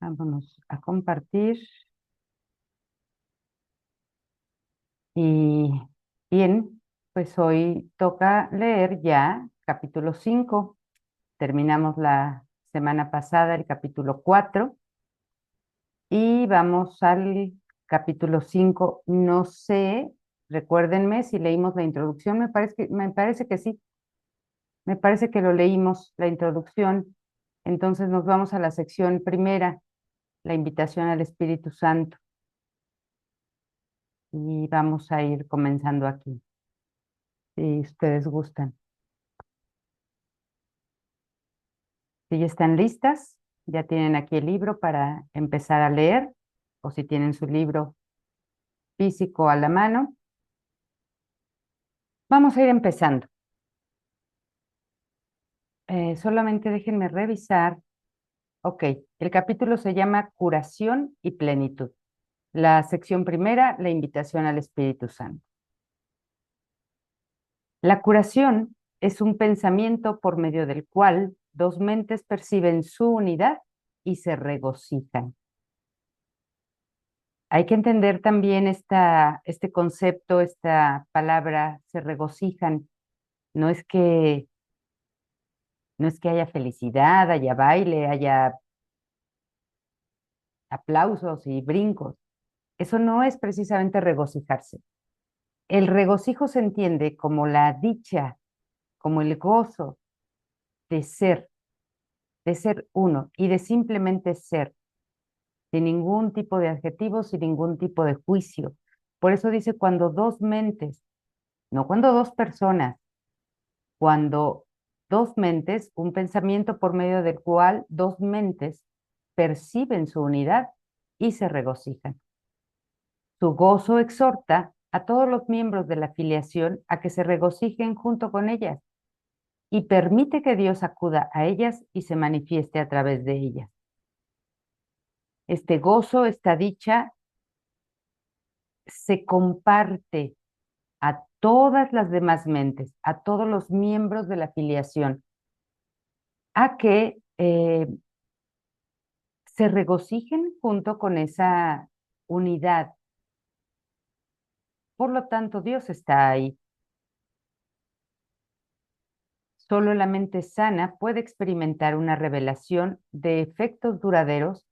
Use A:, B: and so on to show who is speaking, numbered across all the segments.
A: Vámonos a compartir. Y bien, pues hoy toca leer ya capítulo 5. Terminamos la semana pasada el capítulo 4 y vamos al capítulo 5. No sé, recuérdenme si leímos la introducción. Me parece que sí, me parece que lo leímos, la introducción. Entonces nos vamos a la sección primera, la invitación al Espíritu Santo. Y vamos a ir comenzando aquí, si ustedes gustan. Si ya están listas, ya tienen aquí el libro para empezar a leer, o si tienen su libro físico a la mano, vamos a ir empezando. Solamente déjenme revisar. Ok, el capítulo se llama Curación y Plenitud. La sección primera, la invitación al Espíritu Santo. La curación es un pensamiento por medio del cual dos mentes perciben su unidad y se regocijan. Hay que entender también este concepto, esta palabra, se regocijan. No es que, no es que haya felicidad, haya baile, haya aplausos y brincos. Eso no es precisamente regocijarse. El regocijo se entiende como la dicha, como el gozo de ser uno y de simplemente ser, sin ningún tipo de adjetivo, sin ningún tipo de juicio. Por eso dice cuando dos mentes, no cuando dos personas, cuando dos mentes, un pensamiento por medio del cual dos mentes perciben su unidad y se regocijan. Su gozo exhorta a todos los miembros de la filiación a que se regocijen junto con ellas y permite que Dios acuda a ellas y se manifieste a través de ellas. Este gozo, esta dicha, se comparte a todas las demás mentes, a todos los miembros de la filiación, a que se regocijen junto con esa unidad. Por lo tanto, Dios está ahí. Solo la mente sana puede experimentar una revelación de efectos duraderos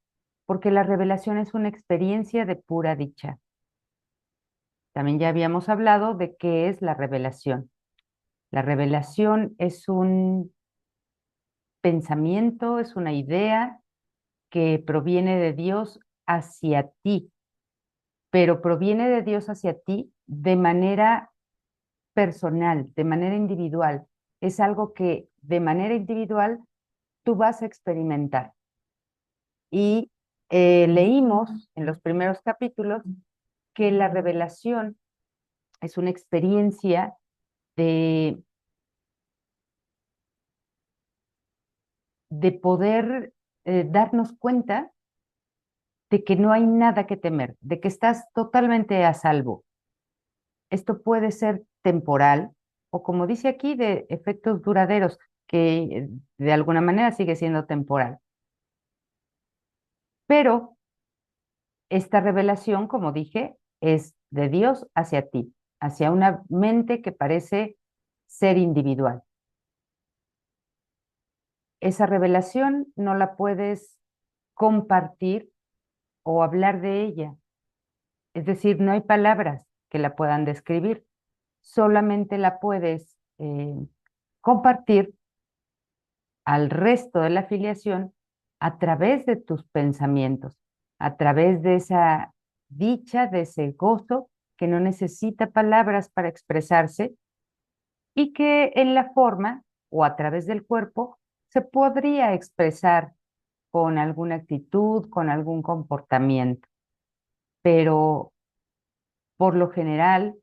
A: porque la revelación es una experiencia de pura dicha. También ya habíamos hablado de qué es la revelación. La revelación es un pensamiento, es una idea que proviene de Dios hacia ti, pero proviene de Dios hacia ti de manera personal, de manera individual. Es algo que de manera individual tú vas a experimentar. Y leímos en los primeros capítulos que la revelación es una experiencia de, de poder darnos cuenta de que no hay nada que temer, de que estás totalmente a salvo. Esto puede ser temporal o, como dice aquí, de efectos duraderos, que de alguna manera sigue siendo temporal. Pero esta revelación, como dije, es de Dios hacia ti, hacia una mente que parece ser individual. Esa revelación no la puedes compartir o hablar de ella. Es decir, no hay palabras que la puedan describir. Solamente la puedes compartir al resto de la afiliación a través de tus pensamientos, a través de esa dicha, de ese gozo que no necesita palabras para expresarse y que en la forma o a través del cuerpo se podría expresar con alguna actitud, con algún comportamiento. Pero por lo general,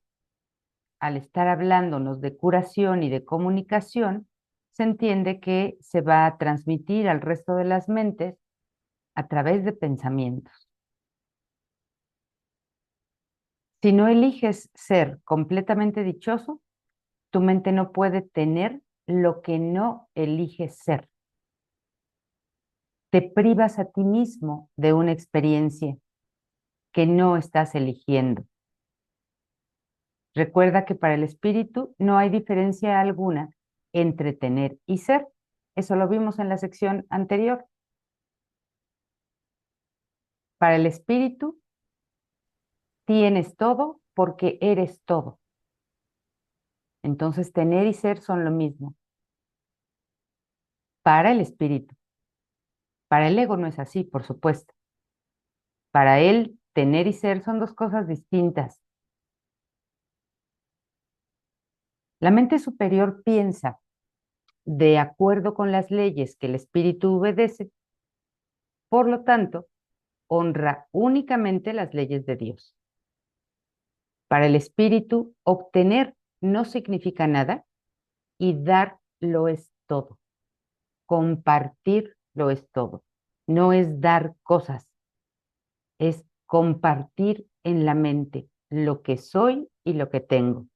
A: al estar hablándonos de curación y de comunicación, se entiende que se va a transmitir al resto de las mentes a través de pensamientos. Si no eliges ser completamente dichoso, tu mente no puede tener lo que no eliges ser. te privas a ti mismo de una experiencia que no estás eligiendo. Recuerda que para el espíritu no hay diferencia alguna entre tener y ser. Eso lo vimos en la sección anterior. Para el espíritu tienes todo porque eres todo. Entonces tener y ser son lo mismo. Para el espíritu. Para el ego no es así, por supuesto. Para él, tener y ser son dos cosas distintas. La mente superior piensa de acuerdo con las leyes que el espíritu obedece, por lo tanto, honra únicamente las leyes de Dios. Para el espíritu, obtener no significa nada y dar lo es todo. Compartir lo es todo. No es dar cosas, es compartir en la mente lo que soy y lo que tengo.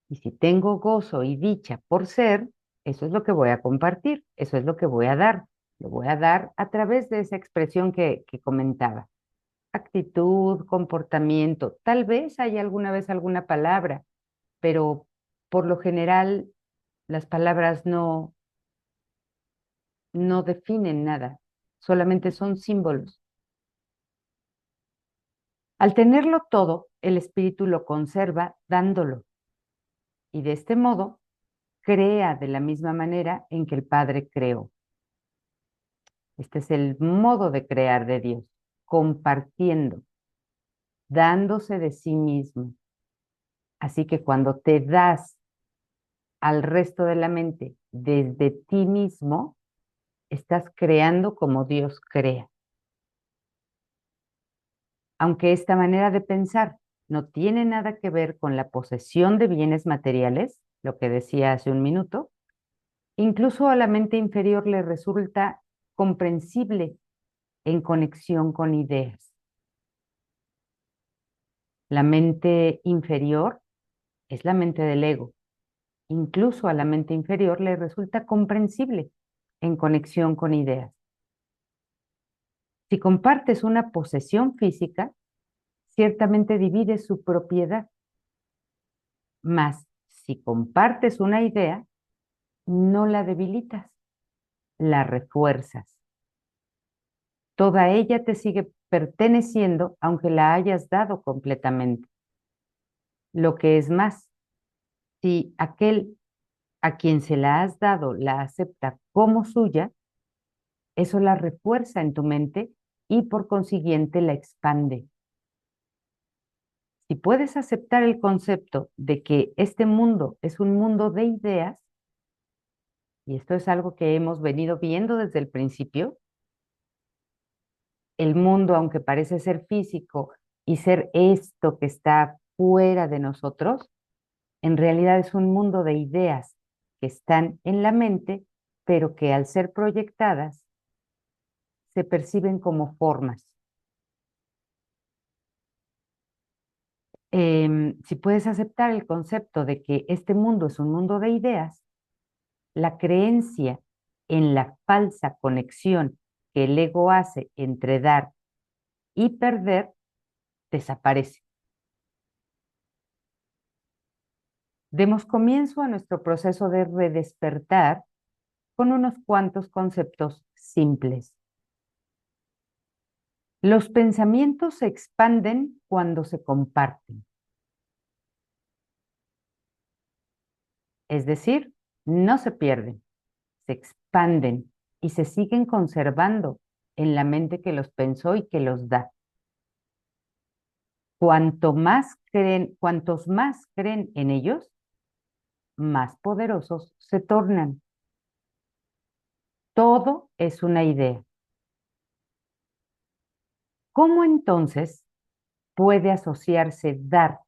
A: Y si tengo gozo y dicha por ser, eso es lo que voy a compartir, eso es lo que voy a dar. Lo voy a dar a través de esa expresión que comentaba. Actitud, comportamiento, tal vez haya alguna vez alguna palabra, pero por lo general las palabras no definen nada, solamente son símbolos. Al tenerlo todo, el espíritu lo conserva dándolo y de este modo crea de la misma manera en que el Padre creó. Este es el modo de crear de Dios, compartiendo, dándose de sí mismo. Así que cuando te das al resto de la mente desde ti mismo, estás creando como Dios crea. Aunque esta manera de pensar no tiene nada que ver con la posesión de bienes materiales, lo que decía hace un minuto, incluso a la mente inferior le resulta comprensible en conexión con ideas. La mente inferior es la mente del ego. Incluso a la mente inferior le resulta comprensible en conexión con ideas. Si compartes una posesión física, ciertamente divides su propiedad. Mas si compartes una idea, no la debilitas, la refuerzas. Toda ella te sigue perteneciendo aunque la hayas dado completamente. Lo que es más, si aquel a quien se la has dado la acepta como suya, eso la refuerza en tu mente y por consiguiente la expande. Si puedes aceptar el concepto de que este mundo es un mundo de ideas, y esto es algo que hemos venido viendo desde el principio, el mundo, aunque parece ser físico y ser esto que está fuera de nosotros, en realidad es un mundo de ideas que están en la mente, pero que al ser proyectadas se perciben como formas. Si puedes aceptar el concepto de que este mundo es un mundo de ideas, la creencia en la falsa conexión que el ego hace entre dar y perder desaparece. Demos comienzo a nuestro proceso de redespertar con unos cuantos conceptos simples. Los pensamientos se expanden cuando se comparten. Es decir, no se pierden, se expanden y se siguen conservando en la mente que los pensó y que los da. Cuantos más creen en ellos, más poderosos se tornan. Todo es una idea. ¿Cómo entonces puede asociarse dar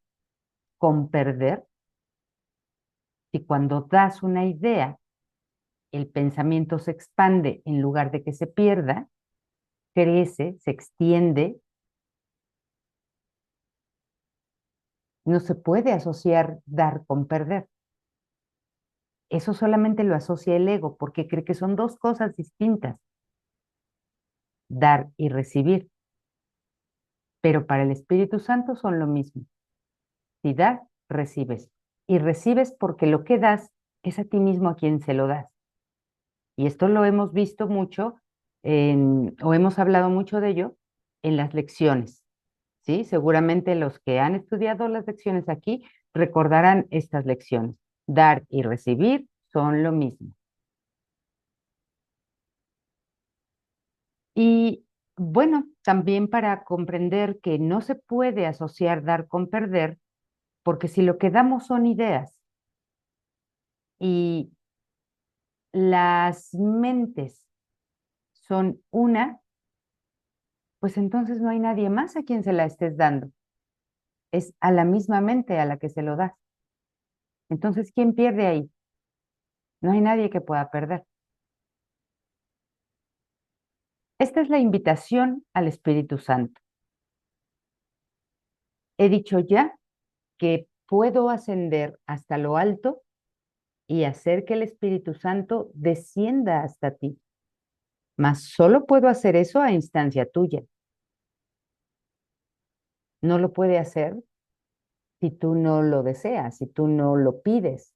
A: con perder? Si cuando das una idea, el pensamiento se expande en lugar de que se pierda, crece, se extiende, no se puede asociar dar con perder. Eso solamente lo asocia el ego porque cree que son dos cosas distintas. dar y recibir, pero para el Espíritu Santo son lo mismo. Si das, recibes. Y recibes porque lo que das es a ti mismo a quien se lo das. Y esto lo hemos visto mucho o hemos hablado mucho de ello en las lecciones, ¿sí? Seguramente los que han estudiado las lecciones aquí recordarán estas lecciones. Dar y recibir son lo mismo. Y bueno, también para comprender que no se puede asociar dar con perder, porque si lo que damos son ideas y las mentes son una, pues entonces no hay nadie más a quien se la estés dando. Es a la misma mente a la que se lo das. Entonces, ¿quién pierde ahí? No hay nadie que pueda perder. Esta es la invitación al Espíritu Santo. He dicho ya que puedo ascender hasta lo alto y hacer que el Espíritu Santo descienda hasta ti. Mas solo puedo hacer eso a instancia tuya. No lo puede hacer si tú no lo deseas, si tú no lo pides.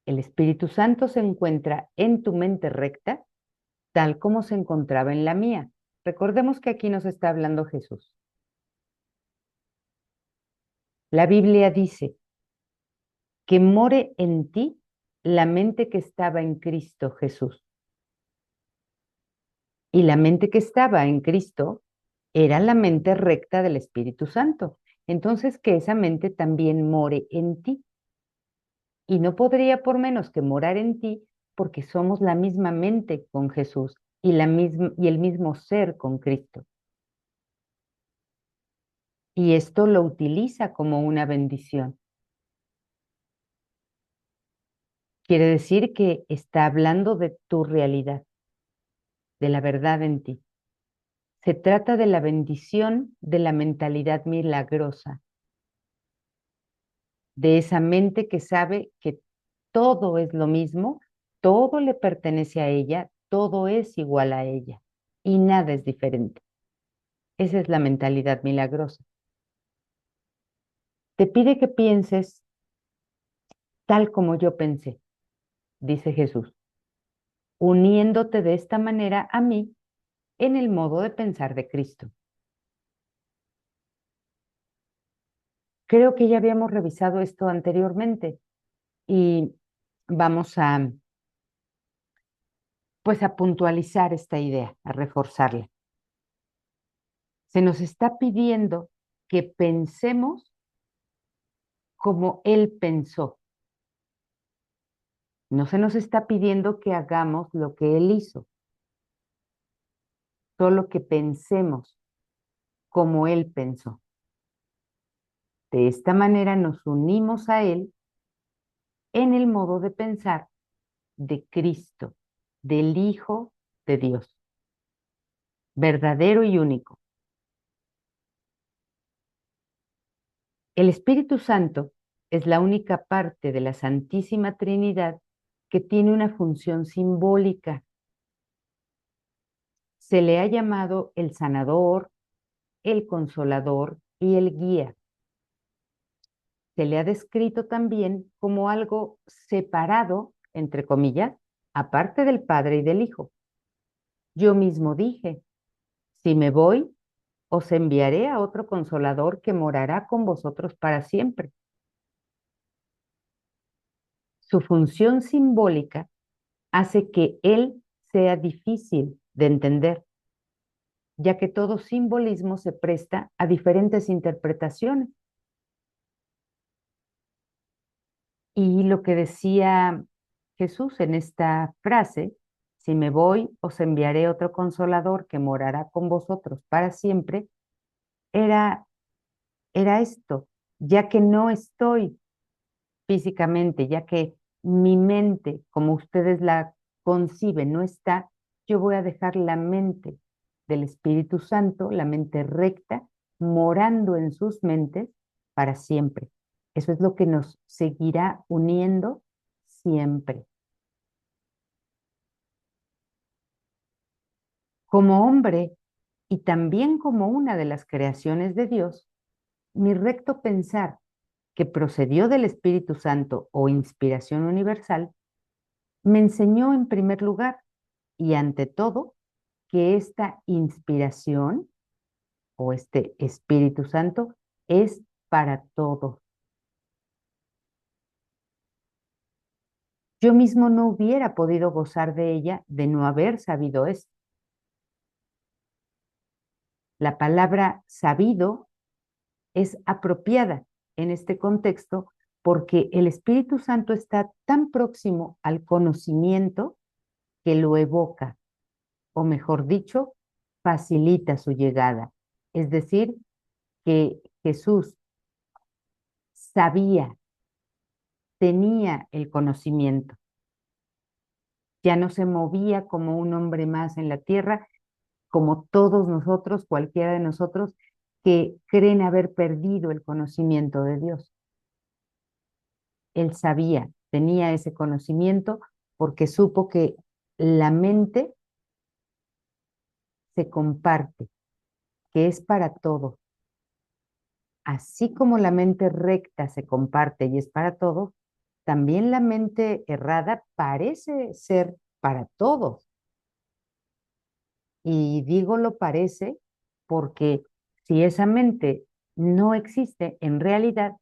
A: El Espíritu Santo se encuentra en tu mente recta, tal como se encontraba en la mía. Recordemos que aquí nos está hablando Jesús. La Biblia dice que more en ti la mente que estaba en Cristo Jesús. Y la mente que estaba en Cristo era la mente recta del Espíritu Santo. Entonces, que esa mente también more en ti. Y no podría por menos que morar en ti porque somos la misma mente con Jesús y el mismo ser con Cristo. Y esto lo utiliza como una bendición. Quiere decir que está hablando de tu realidad, de la verdad en ti. Se trata de la bendición de la mentalidad milagrosa, de esa mente que sabe que todo es lo mismo, todo le pertenece a ella, todo es igual a ella y nada es diferente. Esa es la mentalidad milagrosa. Te pide que pienses tal como yo pensé, dice Jesús, uniéndote de esta manera a mí en el modo de pensar de Cristo. Creo que ya habíamos revisado esto anteriormente y vamos a, pues, a puntualizar esta idea, a reforzarla. Se nos está pidiendo que pensemos como Él pensó. No se nos está pidiendo que hagamos lo que Él hizo, solo que pensemos como Él pensó. De esta manera nos unimos a Él en el modo de pensar de Cristo, del Hijo de Dios, verdadero y único. El Espíritu Santo es la única parte de la Santísima Trinidad que tiene una función simbólica. Se le ha llamado el sanador, el consolador y el guía. Se le ha descrito también como algo separado, entre comillas, aparte del Padre y del Hijo. Yo mismo dije, si me voy, os enviaré a otro consolador que morará con vosotros para siempre. Su función simbólica hace que él sea difícil de entender, ya que todo simbolismo se presta a diferentes interpretaciones. Y lo que decía Jesús en esta frase, si me voy, os enviaré otro consolador que morará con vosotros para siempre, era, era esto, ya que no estoy físicamente, ya que mi mente, como ustedes la conciben, no está, yo voy a dejar la mente del Espíritu Santo, la mente recta, morando en sus mentes para siempre. Eso es lo que nos seguirá uniendo siempre. Como hombre y también como una de las creaciones de Dios, mi recto pensar, que procedió del Espíritu Santo o inspiración universal, me enseñó en primer lugar y ante todo que esta inspiración o este Espíritu Santo es para todos. Yo mismo no hubiera podido gozar de ella de no haber sabido esto. La palabra sabido es apropiada en este contexto porque el Espíritu Santo está tan próximo al conocimiento que lo evoca, o mejor dicho, facilita su llegada. Es decir, que Jesús sabía, tenía el conocimiento, ya no se movía como un hombre más en la tierra, como todos nosotros, cualquiera de nosotros, que creen haber perdido el conocimiento de Dios. Él sabía, tenía ese conocimiento porque supo que la mente se comparte, que es para todo. Así como la mente recta se comparte y es para todo, también la mente errada parece ser para todos. Y digo lo parece porque si esa mente no existe en realidad,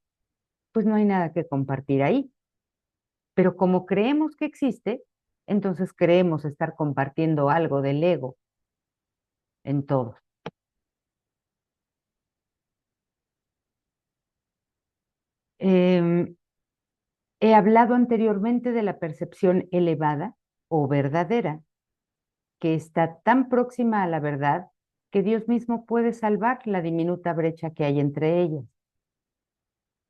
A: pues no hay nada que compartir ahí. Pero como creemos que existe, entonces creemos estar compartiendo algo del ego en todos. Em, He hablado anteriormente de la percepción elevada o verdadera, que está tan próxima a la verdad que Dios mismo puede salvar la diminuta brecha que hay entre ellas.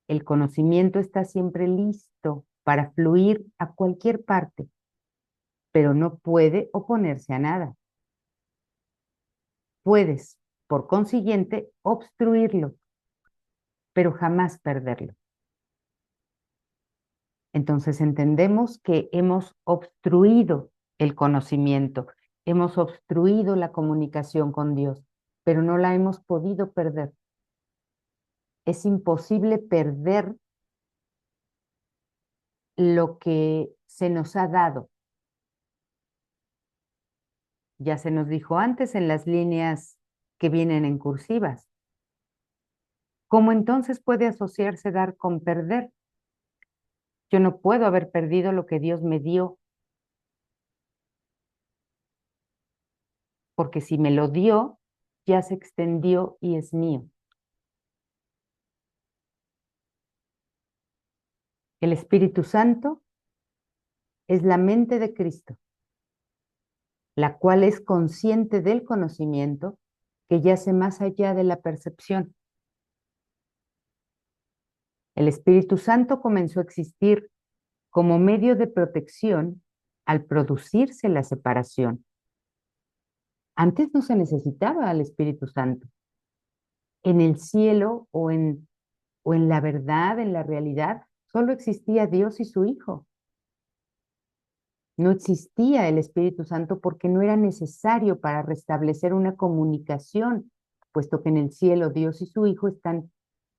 A: El conocimiento está siempre listo para fluir a cualquier parte, pero no puede oponerse a nada. Puedes, por consiguiente, obstruirlo, pero jamás perderlo. Entonces entendemos que hemos obstruido el conocimiento, hemos obstruido la comunicación con Dios, pero no la hemos podido perder. Es imposible perder lo que se nos ha dado. Ya se nos dijo antes en las líneas que vienen en cursivas. ¿Cómo entonces puede asociarse dar con perder? Yo no puedo haber perdido lo que Dios me dio, porque si me lo dio, ya se extendió y es mío. El Espíritu Santo es la mente de Cristo, la cual es consciente del conocimiento que yace más allá de la percepción. El Espíritu Santo comenzó a existir como medio de protección al producirse la separación. Antes no se necesitaba al Espíritu Santo. En el cielo o en la verdad, en la realidad, solo existía Dios y su Hijo. No existía el Espíritu Santo porque no era necesario para restablecer una comunicación, puesto que en el cielo Dios y su Hijo están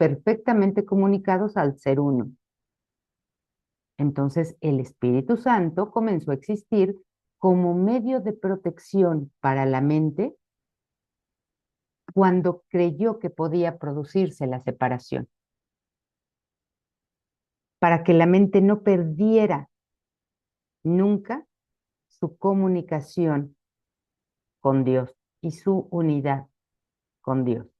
A: perfectamente comunicados al ser uno. Entonces el Espíritu Santo comenzó a existir como medio de protección para la mente cuando creyó que podía producirse la separación, para que la mente no perdiera nunca su comunicación con Dios y su unidad con Dios.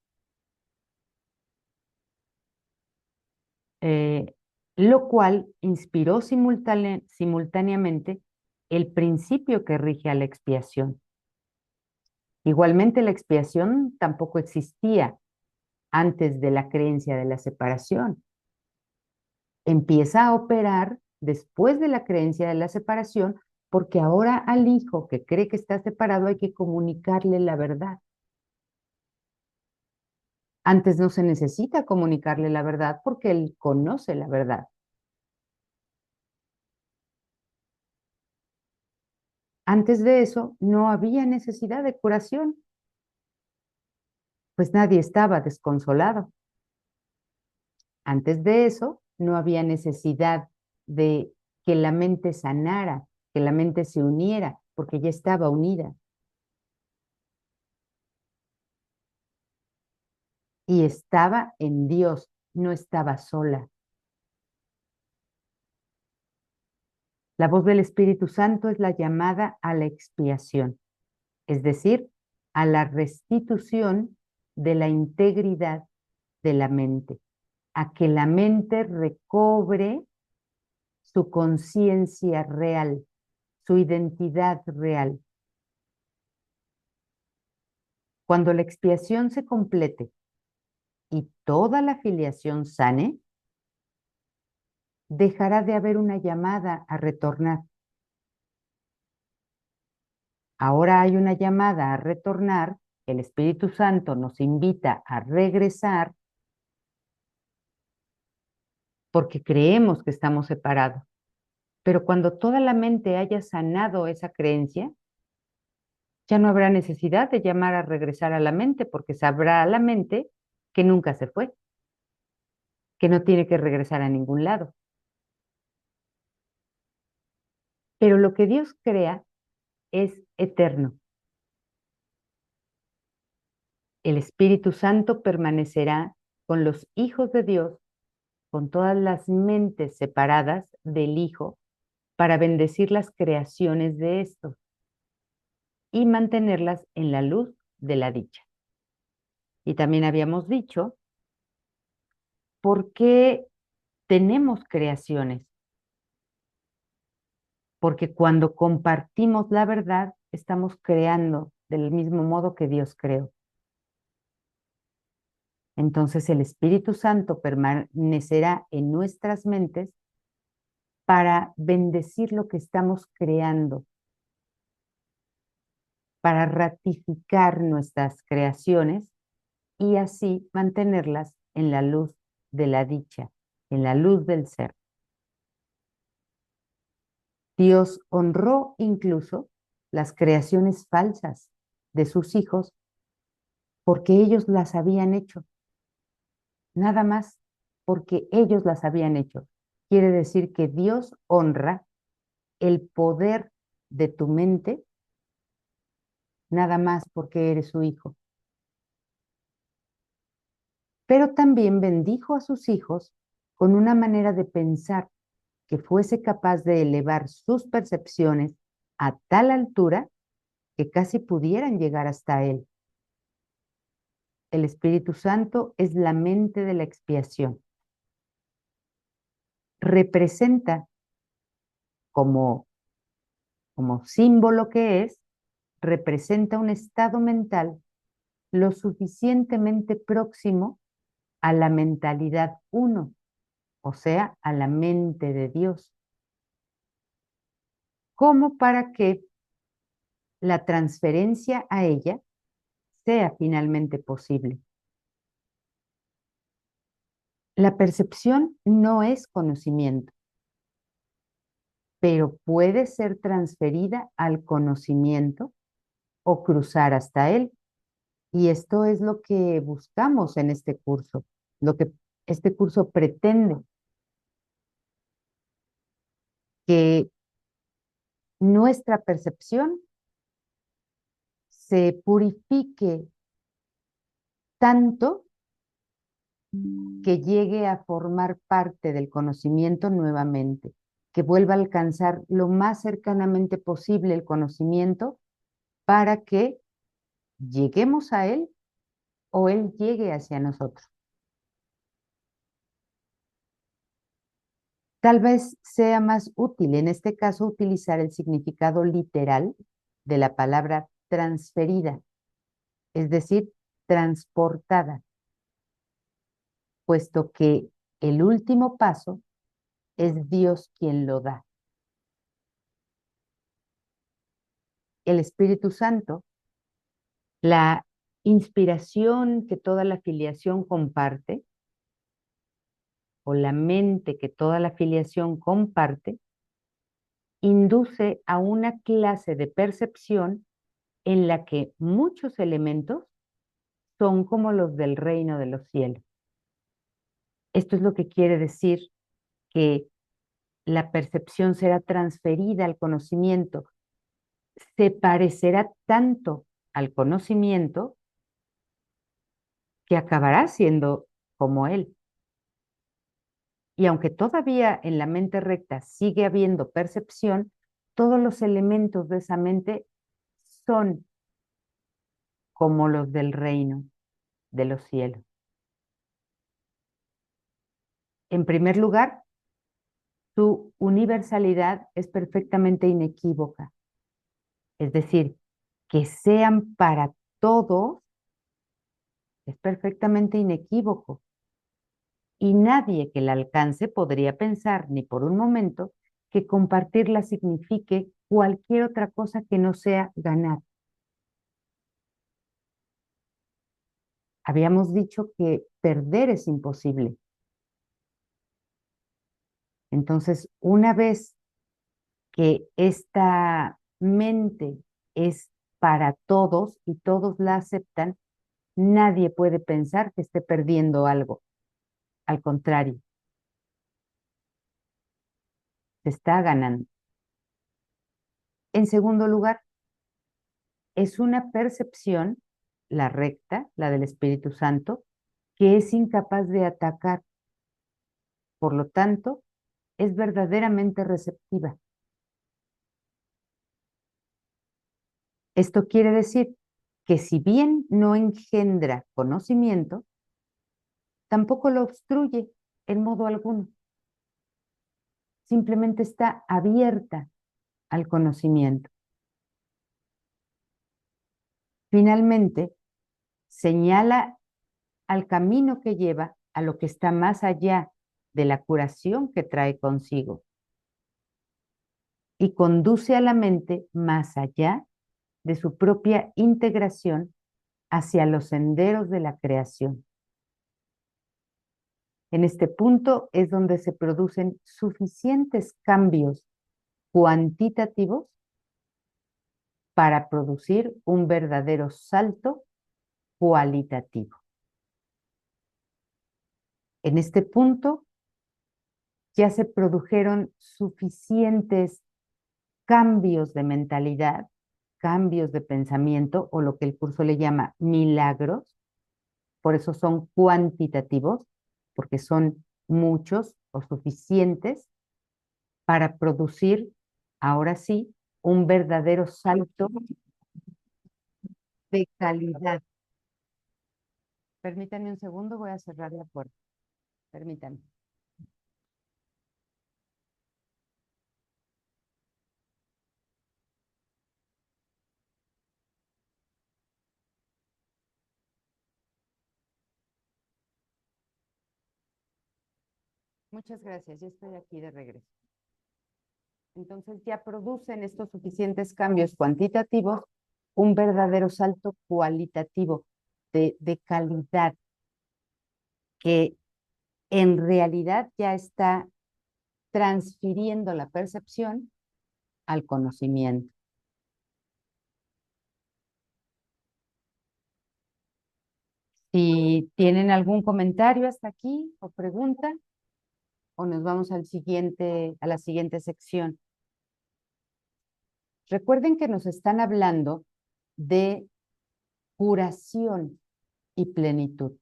A: Eh, lo cual inspiró simultáneamente el principio que rige a la expiación. Igualmente, la expiación tampoco existía antes de la creencia de la separación. Empieza a operar después de la creencia de la separación, porque ahora al hijo que cree que está separado hay que comunicarle la verdad. Antes no se necesita comunicarle la verdad porque él conoce la verdad. Antes de eso no había necesidad de curación, pues nadie estaba desconsolado. Antes de eso no había necesidad de que la mente sanara, que la mente se uniera, porque ya estaba unida. Y estaba en Dios, no estaba sola. La voz del Espíritu Santo es la llamada a la expiación, es decir, a la restitución de la integridad de la mente, a que la mente recobre su conciencia real, su identidad real. Cuando la expiación se complete y toda la filiación sane, dejará de haber una llamada a retornar. Ahora hay una llamada a retornar, el Espíritu Santo nos invita a regresar porque creemos que estamos separados. Pero cuando toda la mente haya sanado esa creencia, ya no habrá necesidad de llamar a regresar a la mente porque sabrá a la mente que nunca se fue, que no tiene que regresar a ningún lado. Pero lo que Dios crea es eterno. El Espíritu Santo permanecerá con los hijos de Dios, con todas las mentes separadas del Hijo, para bendecir las creaciones de estos y mantenerlas en la luz de la dicha. Y también habíamos dicho, ¿por qué tenemos creaciones? Porque cuando compartimos la verdad, estamos creando del mismo modo que Dios creó. Entonces el Espíritu Santo permanecerá en nuestras mentes para bendecir lo que estamos creando, para ratificar nuestras creaciones y así mantenerlas en la luz de la dicha, en la luz del ser. Dios honró incluso las creaciones falsas de sus hijos porque ellos las habían hecho, nada más porque ellos las habían hecho. Quiere decir que Dios honra el poder de tu mente nada más porque eres su hijo. Pero también bendijo a sus hijos con una manera de pensar que fuese capaz de elevar sus percepciones a tal altura que casi pudieran llegar hasta Él. El Espíritu Santo es la mente de la expiación. Representa como, como símbolo que es, representa un estado mental lo suficientemente próximo a la mentalidad uno, o sea, a la mente de Dios, como para que la transferencia a ella sea finalmente posible. La percepción no es conocimiento, pero puede ser transferida al conocimiento o cruzar hasta él. Y esto es lo que buscamos en este curso, lo que este curso pretende, que nuestra percepción se purifique tanto que llegue a formar parte del conocimiento nuevamente, que vuelva a alcanzar lo más cercanamente posible el conocimiento para que lleguemos a él o él llegue hacia nosotros. Tal vez sea más útil en este caso utilizar el significado literal de la palabra transferida, es decir, transportada, puesto que el último paso es Dios quien lo da. El Espíritu Santo, la inspiración que toda la filiación comparte, o la mente que toda la filiación comparte, induce a una clase de percepción en la que muchos elementos son como los del reino de los cielos. Esto es lo que quiere decir que la percepción será transferida al conocimiento, se parecerá tanto al conocimiento que acabará siendo como él. Y aunque todavía en la mente recta sigue habiendo percepción, todos los elementos de esa mente son como los del reino de los cielos. En primer lugar, su universalidad es perfectamente inequívoca. Es decir, que sean para todos es perfectamente inequívoco. Y nadie que la alcance podría pensar ni por un momento que compartirla signifique cualquier otra cosa que no sea ganar. Habíamos dicho que perder es imposible. Entonces, una vez que esta mente es para todos y todos la aceptan, nadie puede pensar que esté perdiendo algo. Al contrario, se está ganando. En segundo lugar, es una percepción, la recta, la del Espíritu Santo, que es incapaz de atacar. Por lo tanto, es verdaderamente receptiva. Esto quiere decir que si bien no engendra conocimiento, tampoco lo obstruye en modo alguno. Simplemente está abierta al conocimiento. Finalmente, señala al camino que lleva a lo que está más allá de la curación que trae consigo y conduce a la mente más allá de su propia integración hacia los senderos de la creación. En este punto es donde se producen suficientes cambios cuantitativos para producir un verdadero salto cualitativo. En este punto ya se produjeron suficientes cambios de mentalidad, cambios de pensamiento o lo que el curso le llama milagros. Por eso son cuantitativos, porque son muchos o suficientes para producir, ahora sí, un verdadero salto de calidad. Permítanme un segundo, voy a cerrar la puerta. Permítanme. Muchas gracias, ya estoy aquí de regreso. Entonces ya producen estos suficientes cambios cuantitativos un verdadero salto cualitativo de calidad que en realidad ya está transfiriendo la percepción al conocimiento. Si tienen algún comentario hasta aquí o pregunta, o nos vamos a la siguiente sección. Recuerden que nos están hablando de curación y plenitud,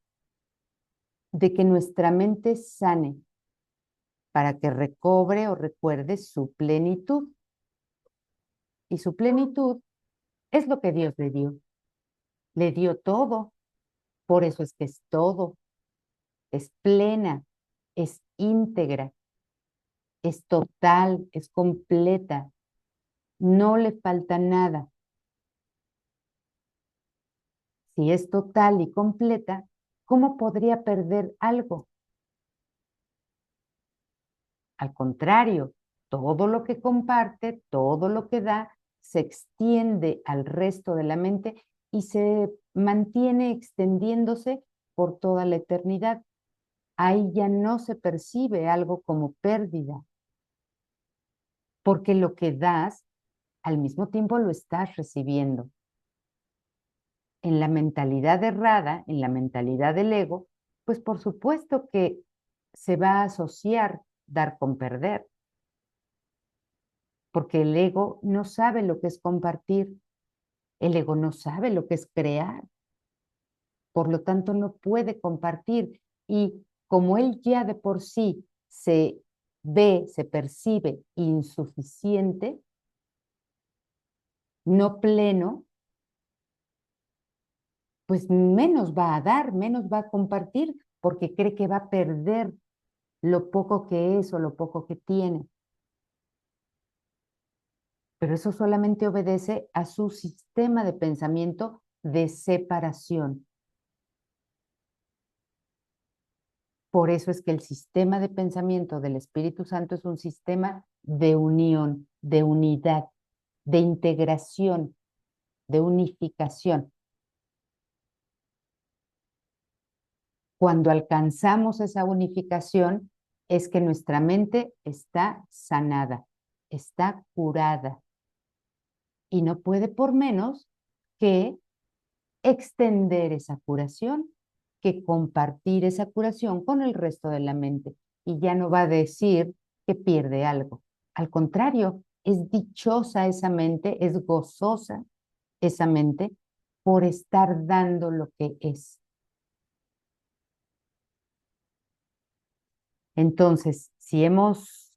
A: de que nuestra mente sane para que recobre o recuerde su plenitud. Y su plenitud es lo que Dios le dio. Le dio todo, por eso es que es todo, es plena, es íntegra, es total, es completa, no le falta nada. Si es total y completa, ¿cómo podría perder algo? Al contrario, todo lo que comparte, todo lo que da, se extiende al resto de la mente y se mantiene extendiéndose por toda la eternidad. Ahí ya no se percibe algo como pérdida. porque lo que das, al mismo tiempo lo estás recibiendo. En la mentalidad errada, en la mentalidad del ego, pues por supuesto que se va a asociar dar con perder, porque el ego no sabe lo que es compartir, el ego no sabe lo que es crear, por lo tanto no puede compartir. Y como él ya de por sí se ve, se percibe insuficiente, no pleno, pues menos va a dar, menos va a compartir, porque cree que va a perder lo poco que es o lo poco que tiene. Pero eso solamente obedece a su sistema de pensamiento de separación. Por eso es que el sistema de pensamiento del Espíritu Santo es un sistema de unión, de unidad, de integración, de unificación. Cuando alcanzamos esa unificación es que nuestra mente está sanada, está curada y no puede por menos que extender esa curación, que compartir esa curación con el resto de la mente. Y ya no va a decir que pierde algo. Al contrario, es dichosa esa mente, es gozosa esa mente por estar dando lo que es. Entonces, si hemos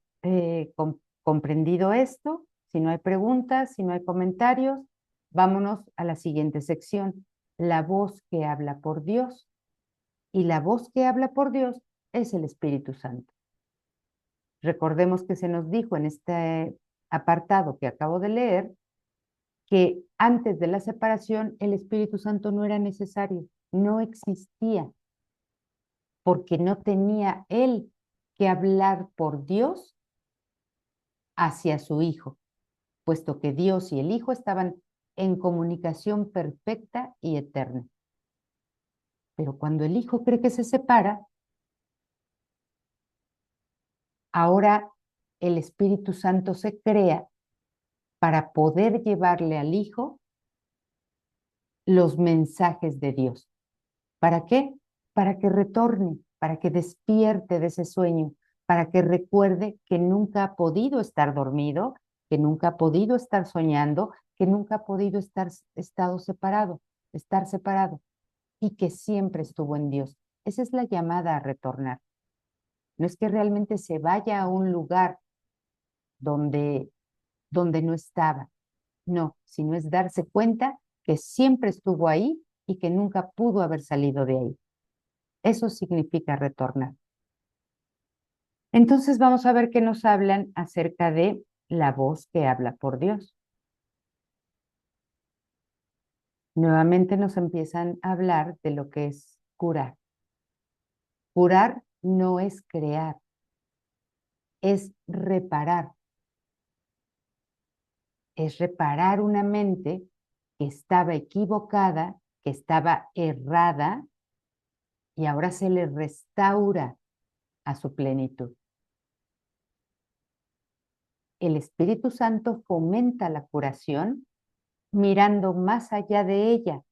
A: comprendido esto, si no hay preguntas, si no hay comentarios, vámonos a la siguiente sección, la voz que habla por Dios. Y la voz que habla por Dios es el Espíritu Santo. Recordemos que se nos dijo en este apartado que acabo de leer que antes de la separación el Espíritu Santo no era necesario, no existía, porque no tenía él que hablar por Dios hacia su Hijo, puesto que Dios y el Hijo estaban en comunicación perfecta y eterna. Pero cuando el Hijo cree que se separa, ahora el Espíritu Santo se crea para poder llevarle al Hijo los mensajes de Dios. ¿Para qué? Para que retorne, para que despierte de ese sueño, para que recuerde que nunca ha podido estar dormido, que nunca ha podido estar soñando, que nunca ha podido estar estar separado y que siempre estuvo en Dios. Esa es la llamada a retornar. No es que realmente se vaya a un lugar donde no estaba, no, sino es darse cuenta que siempre estuvo ahí y que nunca pudo haber salido de ahí. Eso significa retornar. Entonces vamos a ver qué nos hablan acerca de la voz que habla por Dios. Nuevamente nos empiezan a hablar de lo que es curar. Curar no es crear, es reparar. Es reparar una mente que estaba equivocada, que estaba errada y ahora se le restaura a su plenitud. El Espíritu Santo fomenta la curación mirando más allá de ella,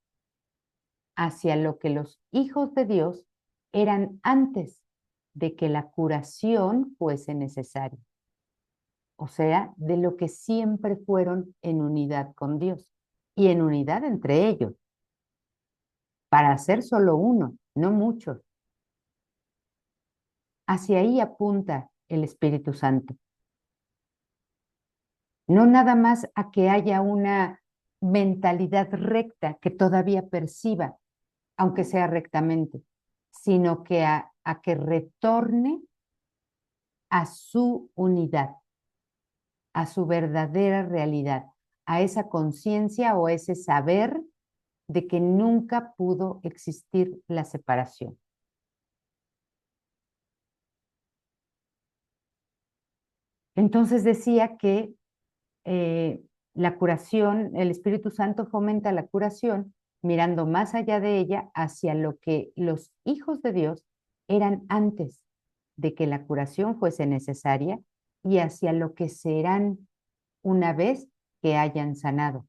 A: hacia lo que los hijos de Dios eran antes de que la curación fuese necesaria. O sea, de lo que siempre fueron en unidad con Dios y en unidad entre ellos, para ser solo uno, no muchos. Hacia ahí apunta el Espíritu Santo. No nada más a que haya una mentalidad recta que todavía perciba, aunque sea rectamente, sino que a que retorne a su unidad, a su verdadera realidad, a esa conciencia o ese saber de que nunca pudo existir la separación. Entonces decía que la curación, el Espíritu Santo fomenta la curación mirando más allá de ella hacia lo que los hijos de Dios eran antes de que la curación fuese necesaria y hacia lo que serán una vez que hayan sanado.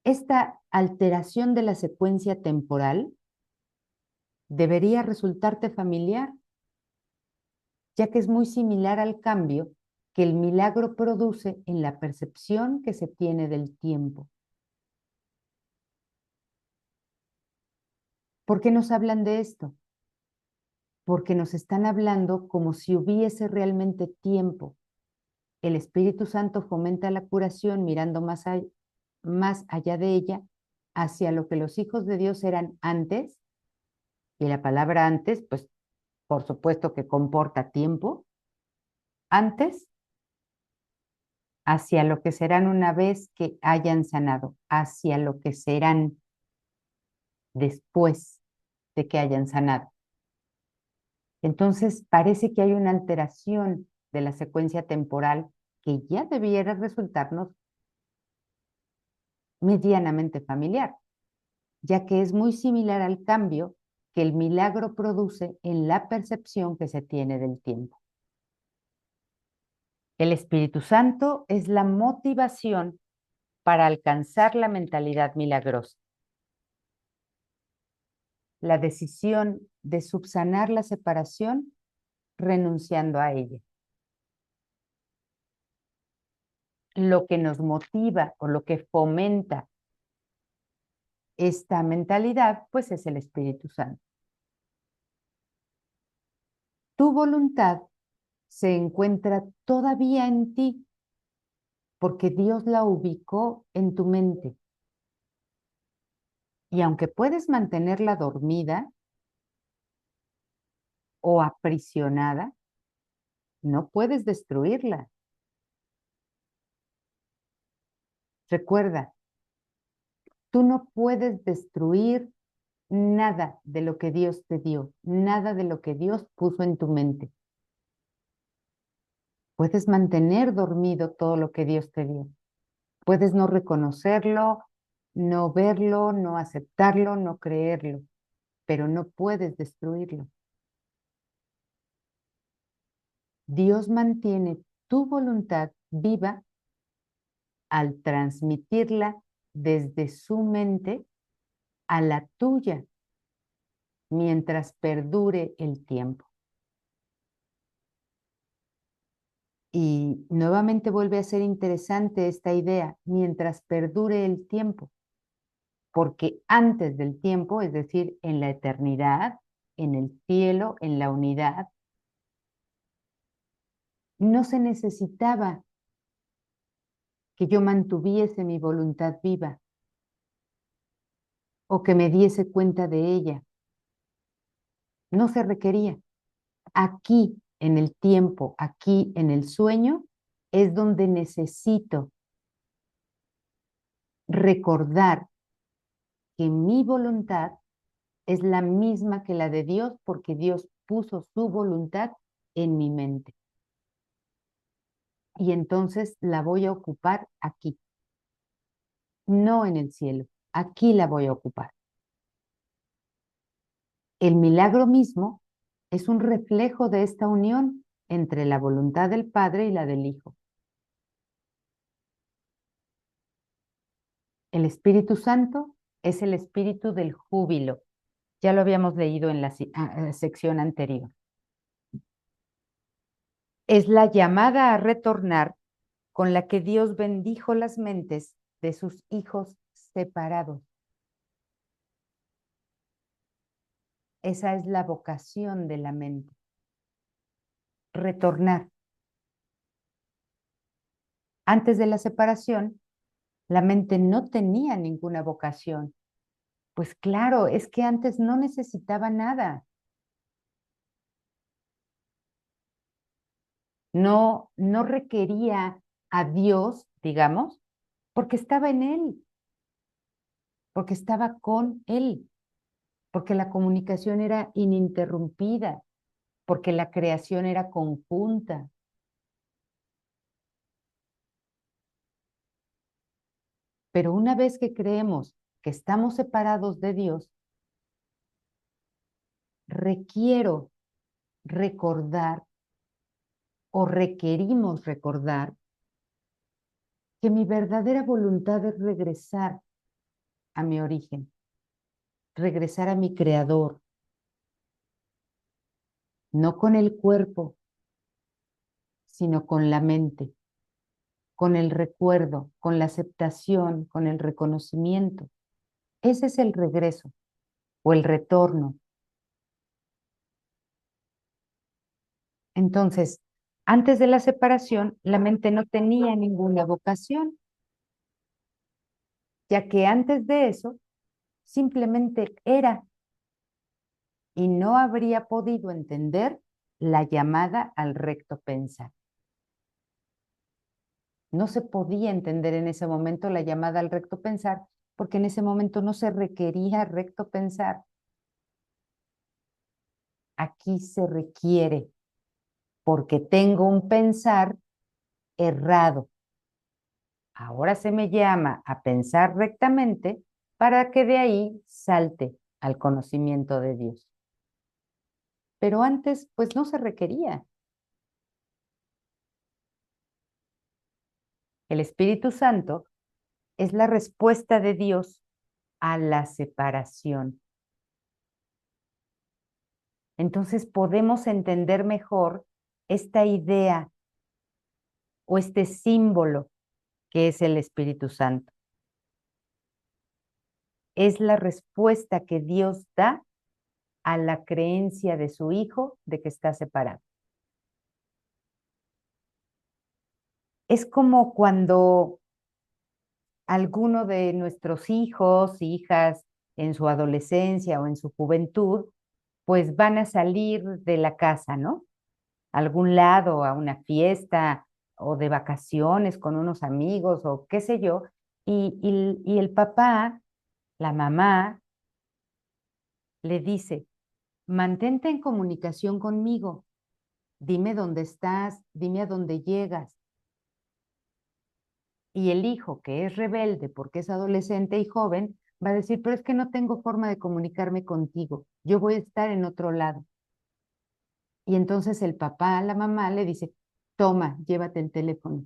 A: Esta alteración de la secuencia temporal debería resultarte familiar, ya que es muy similar al cambio que el milagro produce en la percepción que se tiene del tiempo. ¿Por qué nos hablan de esto? Porque nos están hablando como si hubiese realmente tiempo. El Espíritu Santo fomenta la curación mirando más allá de ella, hacia lo que los hijos de Dios eran antes, y la palabra antes, pues por supuesto que comporta tiempo, antes, hacia lo que serán una vez que hayan sanado, hacia lo que serán después de que hayan sanado. Entonces parece que hay una alteración de la secuencia temporal que ya debiera resultarnos medianamente familiar, ya que es muy similar al cambio que el milagro produce en la percepción que se tiene del tiempo. El Espíritu Santo es la motivación para alcanzar la mentalidad milagrosa. La decisión de subsanar la separación renunciando a ella. Lo que nos motiva o lo que fomenta esta mentalidad, pues es el Espíritu Santo. Tu voluntad se encuentra todavía en ti porque Dios la ubicó en tu mente. Y aunque puedes mantenerla dormida o aprisionada, no puedes destruirla. Recuerda, tú no puedes destruir nada de lo que Dios te dio, nada de lo que Dios puso en tu mente. Puedes mantener dormido todo lo que Dios te dio. Puedes no reconocerlo, no verlo, no aceptarlo, no creerlo, pero no puedes destruirlo. Dios mantiene tu voluntad viva al transmitirla desde su mente a la tuya mientras perdure el tiempo. Y nuevamente vuelve a ser interesante esta idea, mientras perdure el tiempo, porque antes del tiempo, es decir, en la eternidad, en el cielo, en la unidad, no se necesitaba que yo mantuviese mi voluntad viva o que me diese cuenta de ella. No se requería. Aquí, en el tiempo, aquí, en el sueño, es donde necesito recordar que mi voluntad es la misma que la de Dios porque Dios puso su voluntad en mi mente. Y entonces la voy a ocupar aquí, no en el cielo. Aquí la voy a ocupar. El milagro mismo es un reflejo de esta unión entre la voluntad del Padre y la del Hijo. El Espíritu Santo es el espíritu del júbilo. Ya lo habíamos leído en la sección anterior. Es la llamada a retornar con la que Dios bendijo las mentes de sus hijos separados. Esa es la vocación de la mente. Retornar. Antes de la separación, la mente no tenía ninguna vocación. Pues claro, es que antes no necesitaba nada. No requería a Dios, digamos, porque estaba en Él, porque estaba con Él, porque la comunicación era ininterrumpida, porque la creación era conjunta. Pero una vez que creemos que estamos separados de Dios, requiero recordar o requerimos recordar que mi verdadera voluntad es regresar a mi origen, regresar a mi creador, no con el cuerpo, sino con la mente, con el recuerdo, con la aceptación, con el reconocimiento. Ese es el regreso o el retorno. Entonces, antes de la separación, la mente no tenía ninguna vocación, ya que antes de eso simplemente era y no habría podido entender la llamada al recto pensar. No se podía entender en ese momento la llamada al recto pensar, porque en ese momento no se requería recto pensar. Aquí se requiere, porque tengo un pensar errado. Ahora se me llama a pensar rectamente para que de ahí salte al conocimiento de Dios. Pero antes, pues no se requería. El Espíritu Santo es la respuesta de Dios a la separación. Entonces podemos entender mejor esta idea o este símbolo que es el Espíritu Santo. Es la respuesta que Dios da a la creencia de su Hijo de que está separado. Es como cuando alguno de nuestros hijos, hijas, en su adolescencia o en su juventud, pues van a salir de la casa, ¿no? A algún lado, a una fiesta o de vacaciones con unos amigos o qué sé yo, y el papá, la mamá, le dice, mantente en comunicación conmigo, dime dónde estás, dime a dónde llegas. Y el hijo, que es rebelde porque es adolescente y joven, va a decir, pero es que no tengo forma de comunicarme contigo, yo voy a estar en otro lado. Y entonces el papá, la mamá le dice, toma, llévate el teléfono.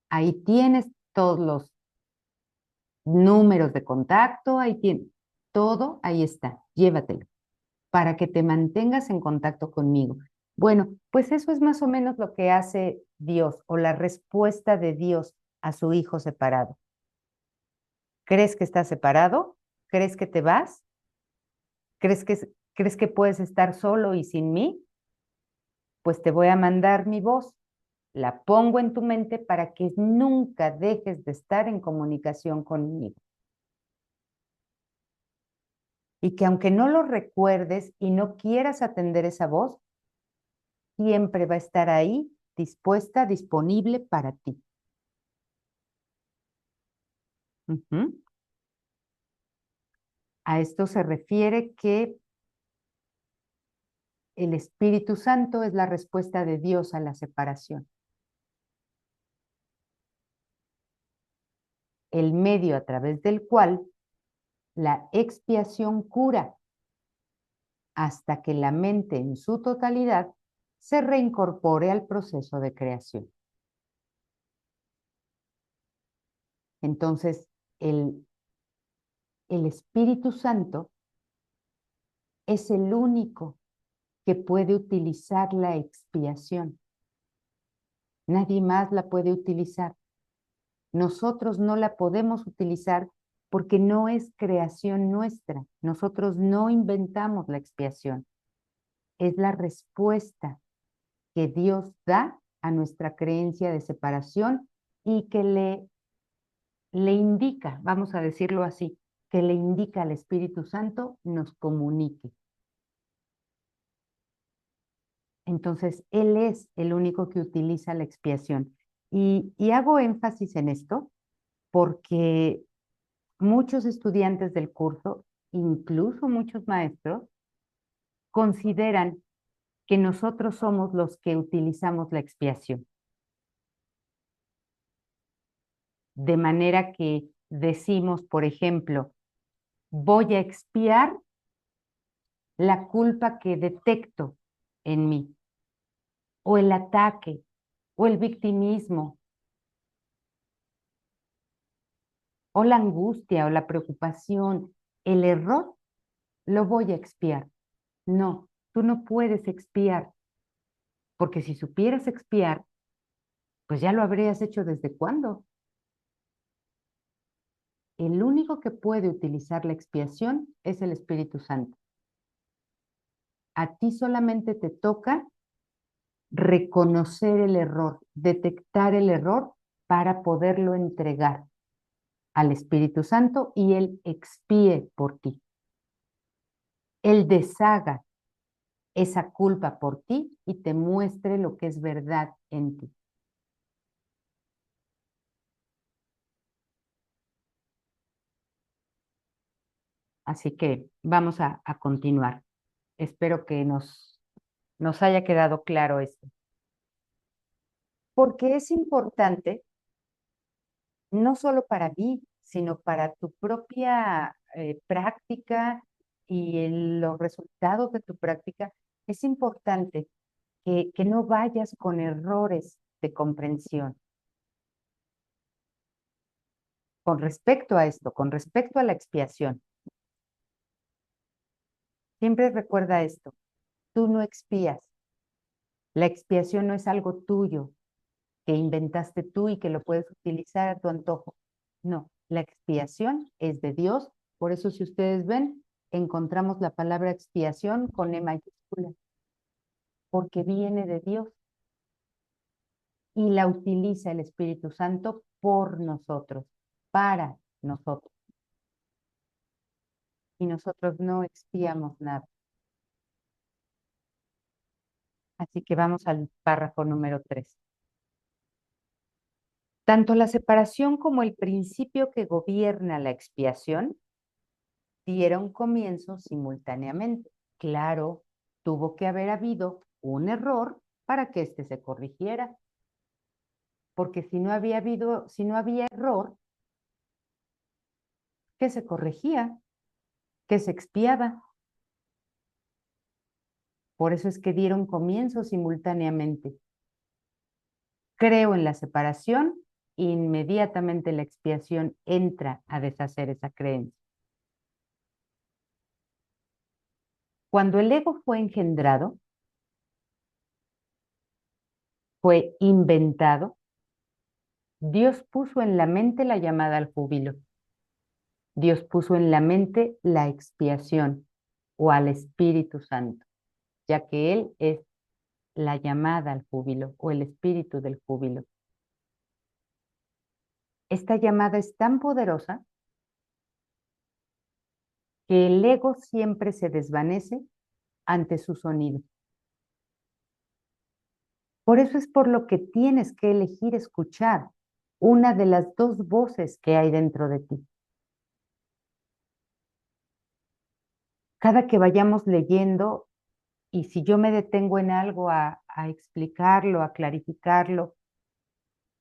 A: Ahí tienes todos los números de contacto, ahí tienes todo, ahí está, llévatelo, para que te mantengas en contacto conmigo. Bueno, pues eso es más o menos lo que hace Dios o la respuesta de Dios a su hijo separado. ¿Crees que estás separado? ¿Crees que te vas? ¿Crees crees que puedes estar solo y sin mí? Pues te voy a mandar mi voz. La pongo en tu mente para que nunca dejes de estar en comunicación conmigo. Y que aunque no lo recuerdes y no quieras atender esa voz, siempre va a estar ahí, dispuesta, disponible para ti. Ujú. A esto se refiere que el Espíritu Santo es la respuesta de Dios a la separación. El medio a través del cual la expiación cura hasta que la mente en su totalidad se reincorpore al proceso de creación. Entonces, el Espíritu Santo es el único que puede utilizar la expiación. Nadie más la puede utilizar. Nosotros no la podemos utilizar porque no es creación nuestra. Nosotros no inventamos la expiación. Es la respuesta que Dios da a nuestra creencia de separación y que le indica, vamos a decirlo así, que le indica al Espíritu Santo nos comunique. Entonces, Él es el único que utiliza la expiación. Y hago énfasis en esto porque muchos estudiantes del curso, incluso muchos maestros, consideran que nosotros somos los que utilizamos la expiación. De manera que decimos, por ejemplo, voy a expiar la culpa que detecto en mí o el ataque o el victimismo, o la angustia, o la preocupación, el error, lo voy a expiar. No, tú no puedes expiar, porque si supieras expiar, pues ya lo habrías hecho desde cuándo. El único que puede utilizar la expiación es el Espíritu Santo. A ti solamente te toca reconocer el error, detectar el error para poderlo entregar al Espíritu Santo y Él expíe por ti. Él deshaga esa culpa por ti y te muestre lo que es verdad en ti. Así que vamos a continuar. Espero que nos haya quedado claro esto. Porque es importante, no solo para mí, sino para tu propia práctica y los resultados de tu práctica, es importante que no vayas con errores de comprensión. Con respecto a esto, con respecto a la expiación, siempre recuerda esto, tú no expías. La expiación no es algo tuyo que inventaste tú y que lo puedes utilizar a tu antojo. No, la expiación es de Dios. Por eso, si ustedes ven, encontramos la palabra expiación con E mayúscula, porque viene de Dios y la utiliza el Espíritu Santo por nosotros, para nosotros. Y nosotros no expiamos nada. Así que vamos al párrafo número 3. Tanto la separación como el principio que gobierna la expiación dieron comienzo simultáneamente. Claro, tuvo que haber habido un error para que éste se corrigiera, porque si no había error, ¿qué se corregía? ¿Qué se expiaba? Por eso es que dieron comienzo simultáneamente. Creo en la separación, inmediatamente la expiación entra a deshacer esa creencia. Cuando el ego fue engendrado, fue inventado, Dios puso en la mente la llamada al júbilo. Dios puso en la mente la expiación o al Espíritu Santo, ya que Él es la llamada al júbilo o el espíritu del júbilo. Esta llamada es tan poderosa que el ego siempre se desvanece ante su sonido. Por eso es por lo que tienes que elegir escuchar una de las dos voces que hay dentro de ti. Cada que vayamos leyendo, y si yo me detengo en algo a explicarlo, a clarificarlo,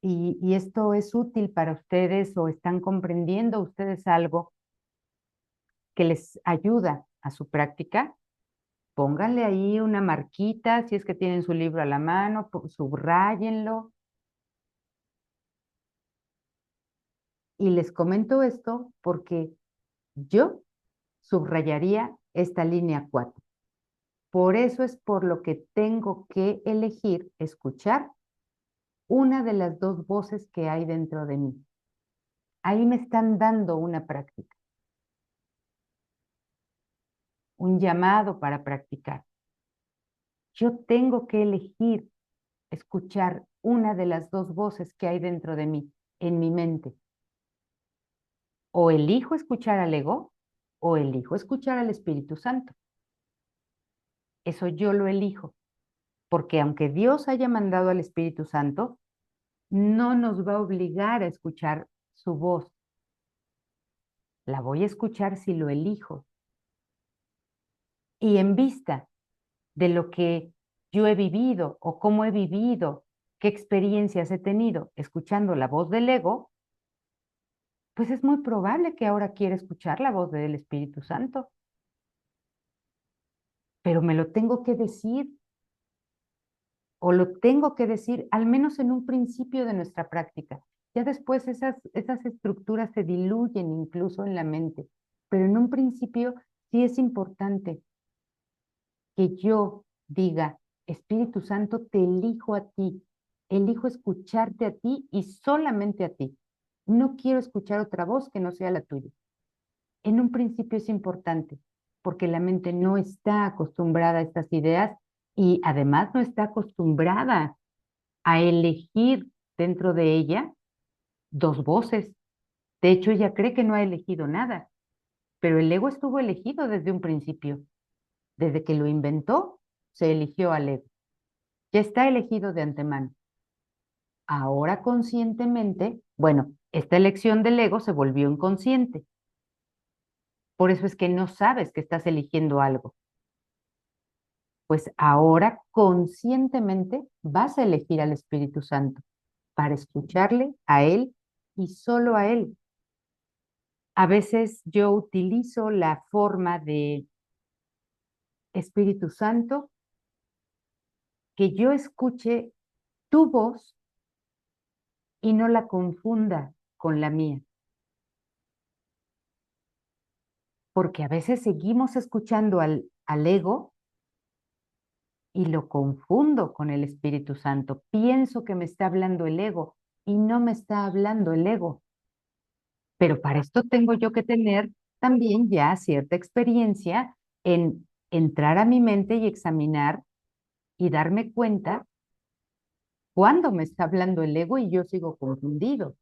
A: y esto es útil para ustedes o están comprendiendo ustedes algo que les ayuda a su práctica, pónganle ahí una marquita, si es que tienen su libro a la mano, subrayenlo. Y les comento esto porque yo subrayaría esta línea 4. Por eso es por lo que tengo que elegir escuchar una de las dos voces que hay dentro de mí. Ahí me están dando una práctica, un llamado para practicar. Yo tengo que elegir escuchar una de las dos voces que hay dentro de mí, en mi mente. O elijo escuchar al ego o elijo escuchar al Espíritu Santo. Eso yo lo elijo, porque aunque Dios haya mandado al Espíritu Santo, no nos va a obligar a escuchar su voz. La voy a escuchar si lo elijo. Y en vista de lo que yo he vivido o cómo he vivido, qué experiencias he tenido escuchando la voz del ego, pues es muy probable que ahora quiera escuchar la voz del Espíritu Santo. Pero me lo tengo que decir. o lo tengo que decir, al menos en un principio de nuestra práctica. Ya después esas estructuras se diluyen incluso en la mente, pero en un principio sí es importante que yo diga, Espíritu Santo, te elijo a ti, elijo escucharte a ti y solamente a ti. No quiero escuchar otra voz que no sea la tuya. En un principio es importante, porque la mente no está acostumbrada a estas ideas y además no está acostumbrada a elegir dentro de ella dos voces. De hecho, ella cree que no ha elegido nada, pero el ego estuvo elegido desde un principio. Desde que lo inventó, se eligió al ego. Ya está elegido de antemano. Ahora conscientemente, bueno, esta elección del ego se volvió inconsciente. Por eso es que no sabes que estás eligiendo algo. Pues ahora conscientemente vas a elegir al Espíritu Santo para escucharle a Él y solo a Él. A veces yo utilizo la forma de Espíritu Santo, que yo escuche tu voz y no la confunda con la mía. Porque a veces seguimos escuchando al ego y lo confundo con el Espíritu Santo. Pienso que me está hablando el ego y no me está hablando el ego. Pero para esto tengo yo que tener también ya cierta experiencia en entrar a mi mente y examinar y darme cuenta cuándo me está hablando el ego y yo sigo confundido.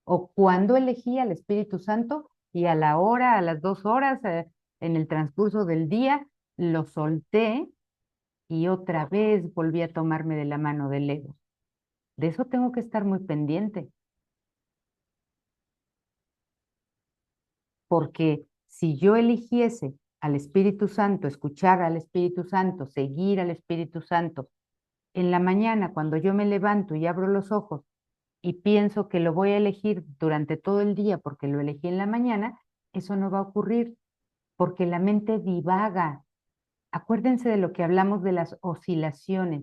A: O cuándo elegí al Espíritu Santo y a la hora, a las 2 horas, en el transcurso del día, lo solté y otra vez volví a tomarme de la mano del ego. De eso tengo que estar muy pendiente, porque si yo eligiese al Espíritu Santo, escuchar al Espíritu Santo, seguir al Espíritu Santo, en la mañana cuando yo me levanto y abro los ojos y pienso que lo voy a elegir durante todo el día porque lo elegí en la mañana, eso no va a ocurrir, porque la mente divaga. Acuérdense de lo que hablamos de las oscilaciones.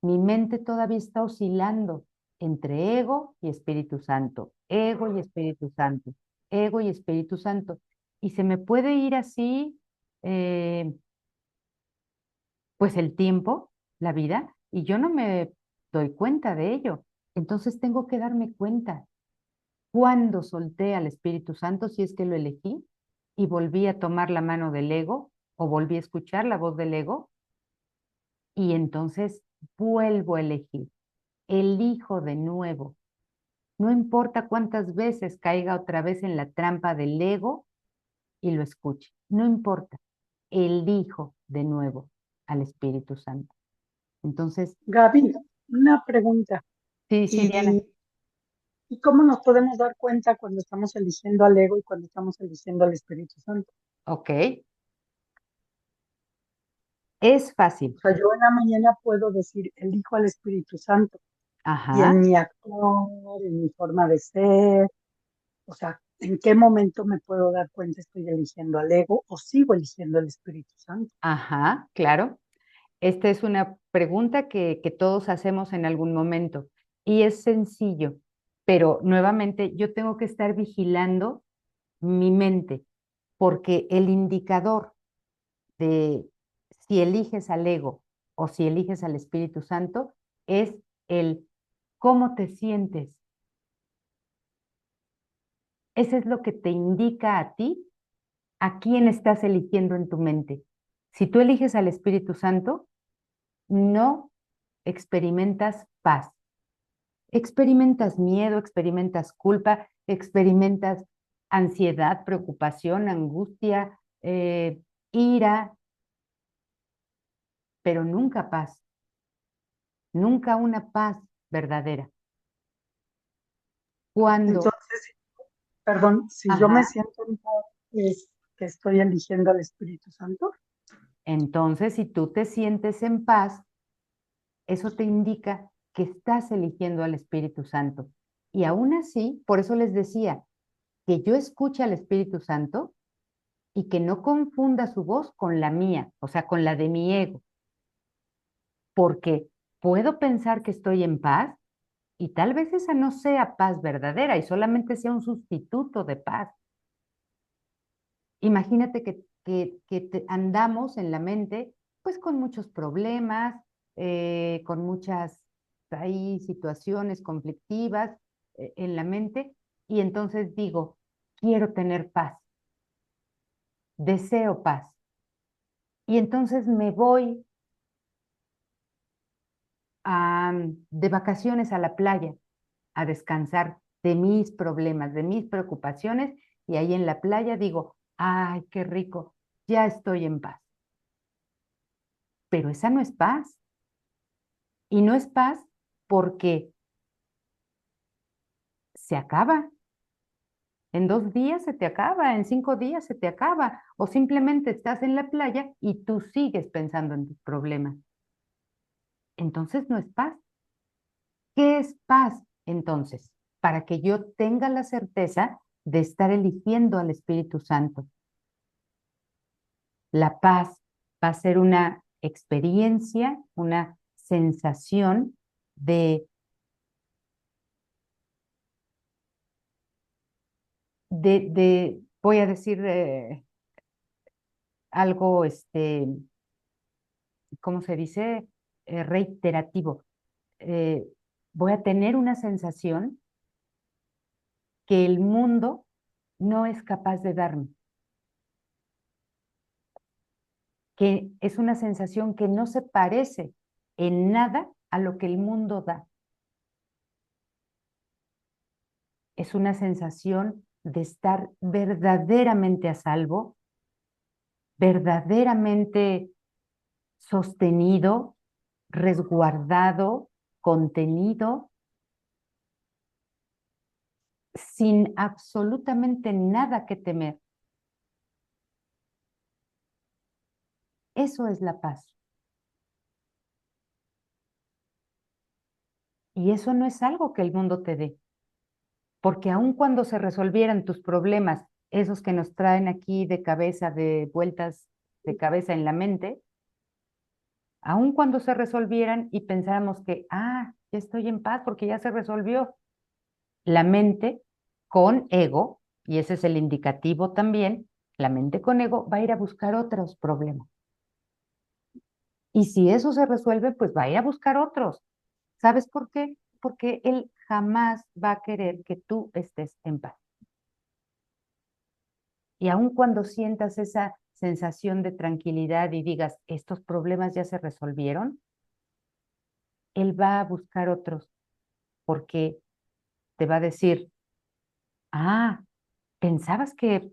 A: Mi mente todavía está oscilando entre ego y Espíritu Santo, ego y Espíritu Santo, ego y Espíritu Santo. Y se me puede ir así, eh, pues el tiempo, la vida, y yo no me doy cuenta de ello. Entonces tengo que darme cuenta cuándo solté al Espíritu Santo, si es que lo elegí, y volví a tomar la mano del ego o volví a escuchar la voz del ego, y entonces vuelvo a elegir, elijo de nuevo. No importa cuántas veces caiga otra vez en la trampa del ego y lo escuche, no importa, elijo de nuevo al Espíritu Santo. Entonces,
B: Gaby, una pregunta.
A: sí, sí, Diana.
B: ¿Y, y cómo nos podemos dar cuenta cuando estamos eligiendo al ego y cuando estamos eligiendo al Espíritu Santo?
A: Ok, es fácil.
B: O sea, yo en la mañana puedo decir, elijo al Espíritu Santo y
A: Ajá,
B: en mi actuar, en mi forma de ser, o sea, ¿en qué momento me puedo dar cuenta estoy eligiendo al ego o sigo eligiendo al Espíritu Santo?
A: ajá, claro. Esta es una pregunta que todos hacemos en algún momento y es sencillo, pero nuevamente yo tengo que estar vigilando mi mente porque el indicador de si eliges al ego o si eliges al Espíritu Santo es el cómo te sientes. Eso es lo que te indica a ti a quién estás eligiendo en tu mente. Si tú eliges al Espíritu Santo, no experimentas paz. Experimentas miedo, experimentas culpa, experimentas ansiedad, preocupación, angustia, ira, pero nunca paz, nunca una paz verdadera. Cuando,
B: Entonces, perdón, si yo me
A: ajá,
B: siento en paz, es que estoy eligiendo al Espíritu Santo.
A: entonces si tú te sientes en paz, eso te indica que estás eligiendo al Espíritu Santo. Y aún así, por eso les decía, que yo escuche al Espíritu Santo y que no confunda su voz con la mía, o sea, con la de mi ego. porque puedo pensar que estoy en paz y tal vez esa no sea paz verdadera y solamente sea un sustituto de paz. Imagínate que andamos en la mente pues con muchos problemas, con muchas ahí situaciones conflictivas en la mente y entonces digo, quiero tener paz, deseo paz. Y entonces me voy de vacaciones a la playa a descansar de mis problemas, de mis preocupaciones, y ahí en la playa digo, ay, qué rico, ya estoy en paz. Pero esa no es paz. Y no es paz porque se acaba. En 2 días se te acaba, en 5 días se te acaba, o simplemente estás en la playa y tú sigues pensando en tus problemas. Entonces no es paz. ¿Qué es paz entonces? Para que yo tenga la certeza de estar eligiendo al Espíritu Santo. La paz va a ser una experiencia, una sensación voy a decir algo, ¿cómo se dice? Reiterativo. Eh, Voy a tener una sensación que el mundo no es capaz de darme, que es una sensación que no se parece en nada a lo que el mundo da. Es una sensación de estar verdaderamente a salvo, verdaderamente sostenido, resguardado, contenido, sin absolutamente nada que temer. Eso es la paz. Y eso no es algo que el mundo te dé, porque aun cuando se resolvieran tus problemas, esos que nos traen aquí de cabeza, de vueltas de cabeza en la mente, aun cuando se resolvieran y pensáramos que, ya estoy en paz porque ya se resolvió, la mente con ego, y ese es el indicativo también, la mente con ego va a ir a buscar otros problemas. Y si eso se resuelve, pues va a ir a buscar otros. ¿Sabes por qué? Porque él jamás va a querer que tú estés en paz. Y aun cuando sientas esa sensación de tranquilidad y digas, estos problemas ya se resolvieron, él va a buscar otros porque te va a decir, ¿pensabas que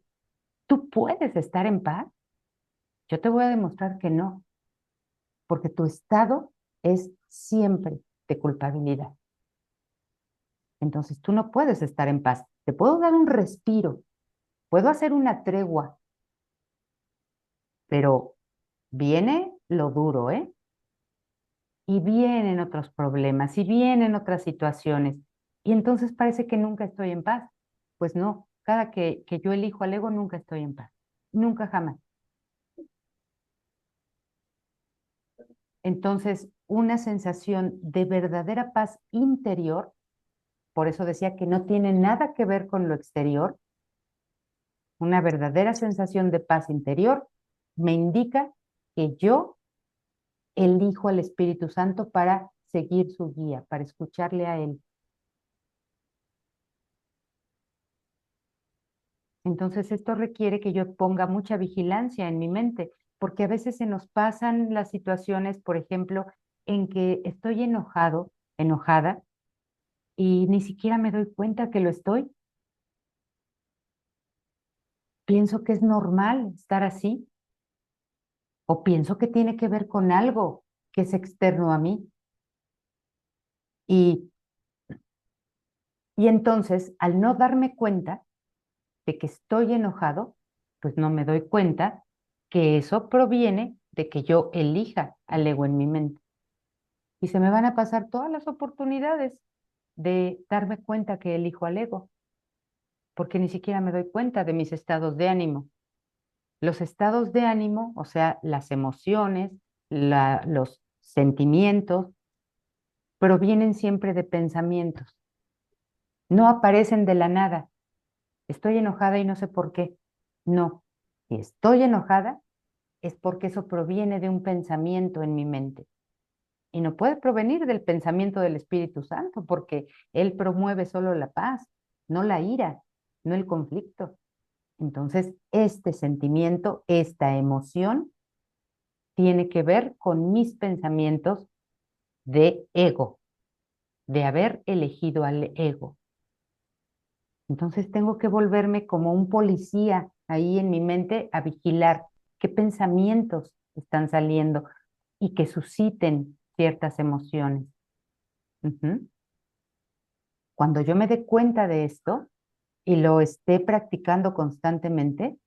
A: tú puedes estar en paz? Yo te voy a demostrar que no, porque tu estado es siempre de culpabilidad. Entonces tú no puedes estar en paz. Te puedo dar un respiro, puedo hacer una tregua, pero viene lo duro, ¿eh? Y vienen otros problemas, y vienen otras situaciones. Y entonces parece que nunca estoy en paz. Pues no, cada que yo elijo al ego, nunca estoy en paz. Nunca jamás. Entonces, una sensación de verdadera paz interior, por eso decía que no tiene nada que ver con lo exterior, una verdadera sensación de paz interior me indica que yo elijo al Espíritu Santo para seguir su guía, para escucharle a Él. Entonces, esto requiere que yo ponga mucha vigilancia en mi mente, porque a veces se nos pasan las situaciones, por ejemplo, en que estoy enojado, enojada, y ni siquiera me doy cuenta que lo estoy. Pienso que es normal estar así, o pienso que tiene que ver con algo que es externo a mí. Y, y entonces, al no darme cuenta de que estoy enojado, pues no me doy cuenta que eso proviene de que yo elija al ego en mi mente. Y se me van a pasar todas las oportunidades de darme cuenta que elijo al ego, porque ni siquiera me doy cuenta de mis estados de ánimo. Los estados de ánimo, o sea, las emociones, los sentimientos, provienen siempre de pensamientos. No aparecen de la nada. Estoy enojada y no sé por qué. No, si estoy enojada es porque eso proviene de un pensamiento en mi mente. Y no puede provenir del pensamiento del Espíritu Santo, porque Él promueve solo la paz, no la ira, no el conflicto. Entonces, este sentimiento, esta emoción, tiene que ver con mis pensamientos de ego, de haber elegido al ego. Entonces, tengo que volverme como un policía ahí en mi mente a vigilar qué pensamientos están saliendo y que susciten ciertas emociones. Ujú. Cuando yo me dé cuenta de esto y lo esté practicando constantemente,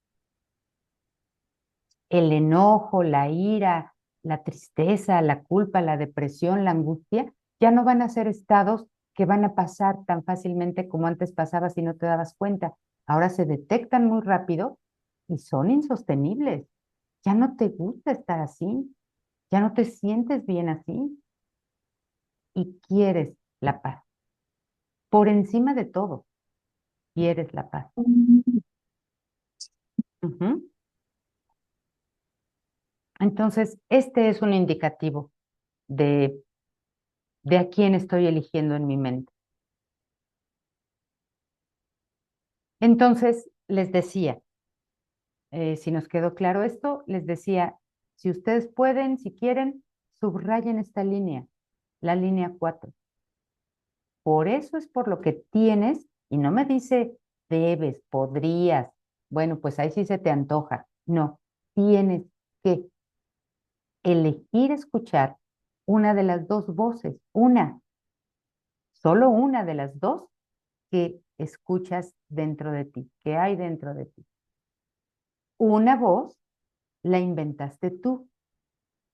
A: el enojo, la ira, la tristeza, la culpa, la depresión, la angustia, ya no van a ser estados que van a pasar tan fácilmente como antes pasaba si no te dabas cuenta. Ahora se detectan muy rápido y son insostenibles. Ya no te gusta estar así, ya no te sientes bien así y quieres la paz. Por encima de todo, quieres la paz. Ujú. Entonces, este es un indicativo de, de a quién estoy eligiendo en mi mente. Entonces, les decía, si nos quedó claro esto, les decía, si ustedes pueden, si quieren, subrayen esta línea, la línea 4. Por eso es por lo que tienes, y no me dice debes, podrías, bueno, pues ahí sí se te antoja. No, tienes que elegir escuchar una de las dos voces, solo una de las dos que escuchas dentro de ti, que hay dentro de ti. Una voz la inventaste tú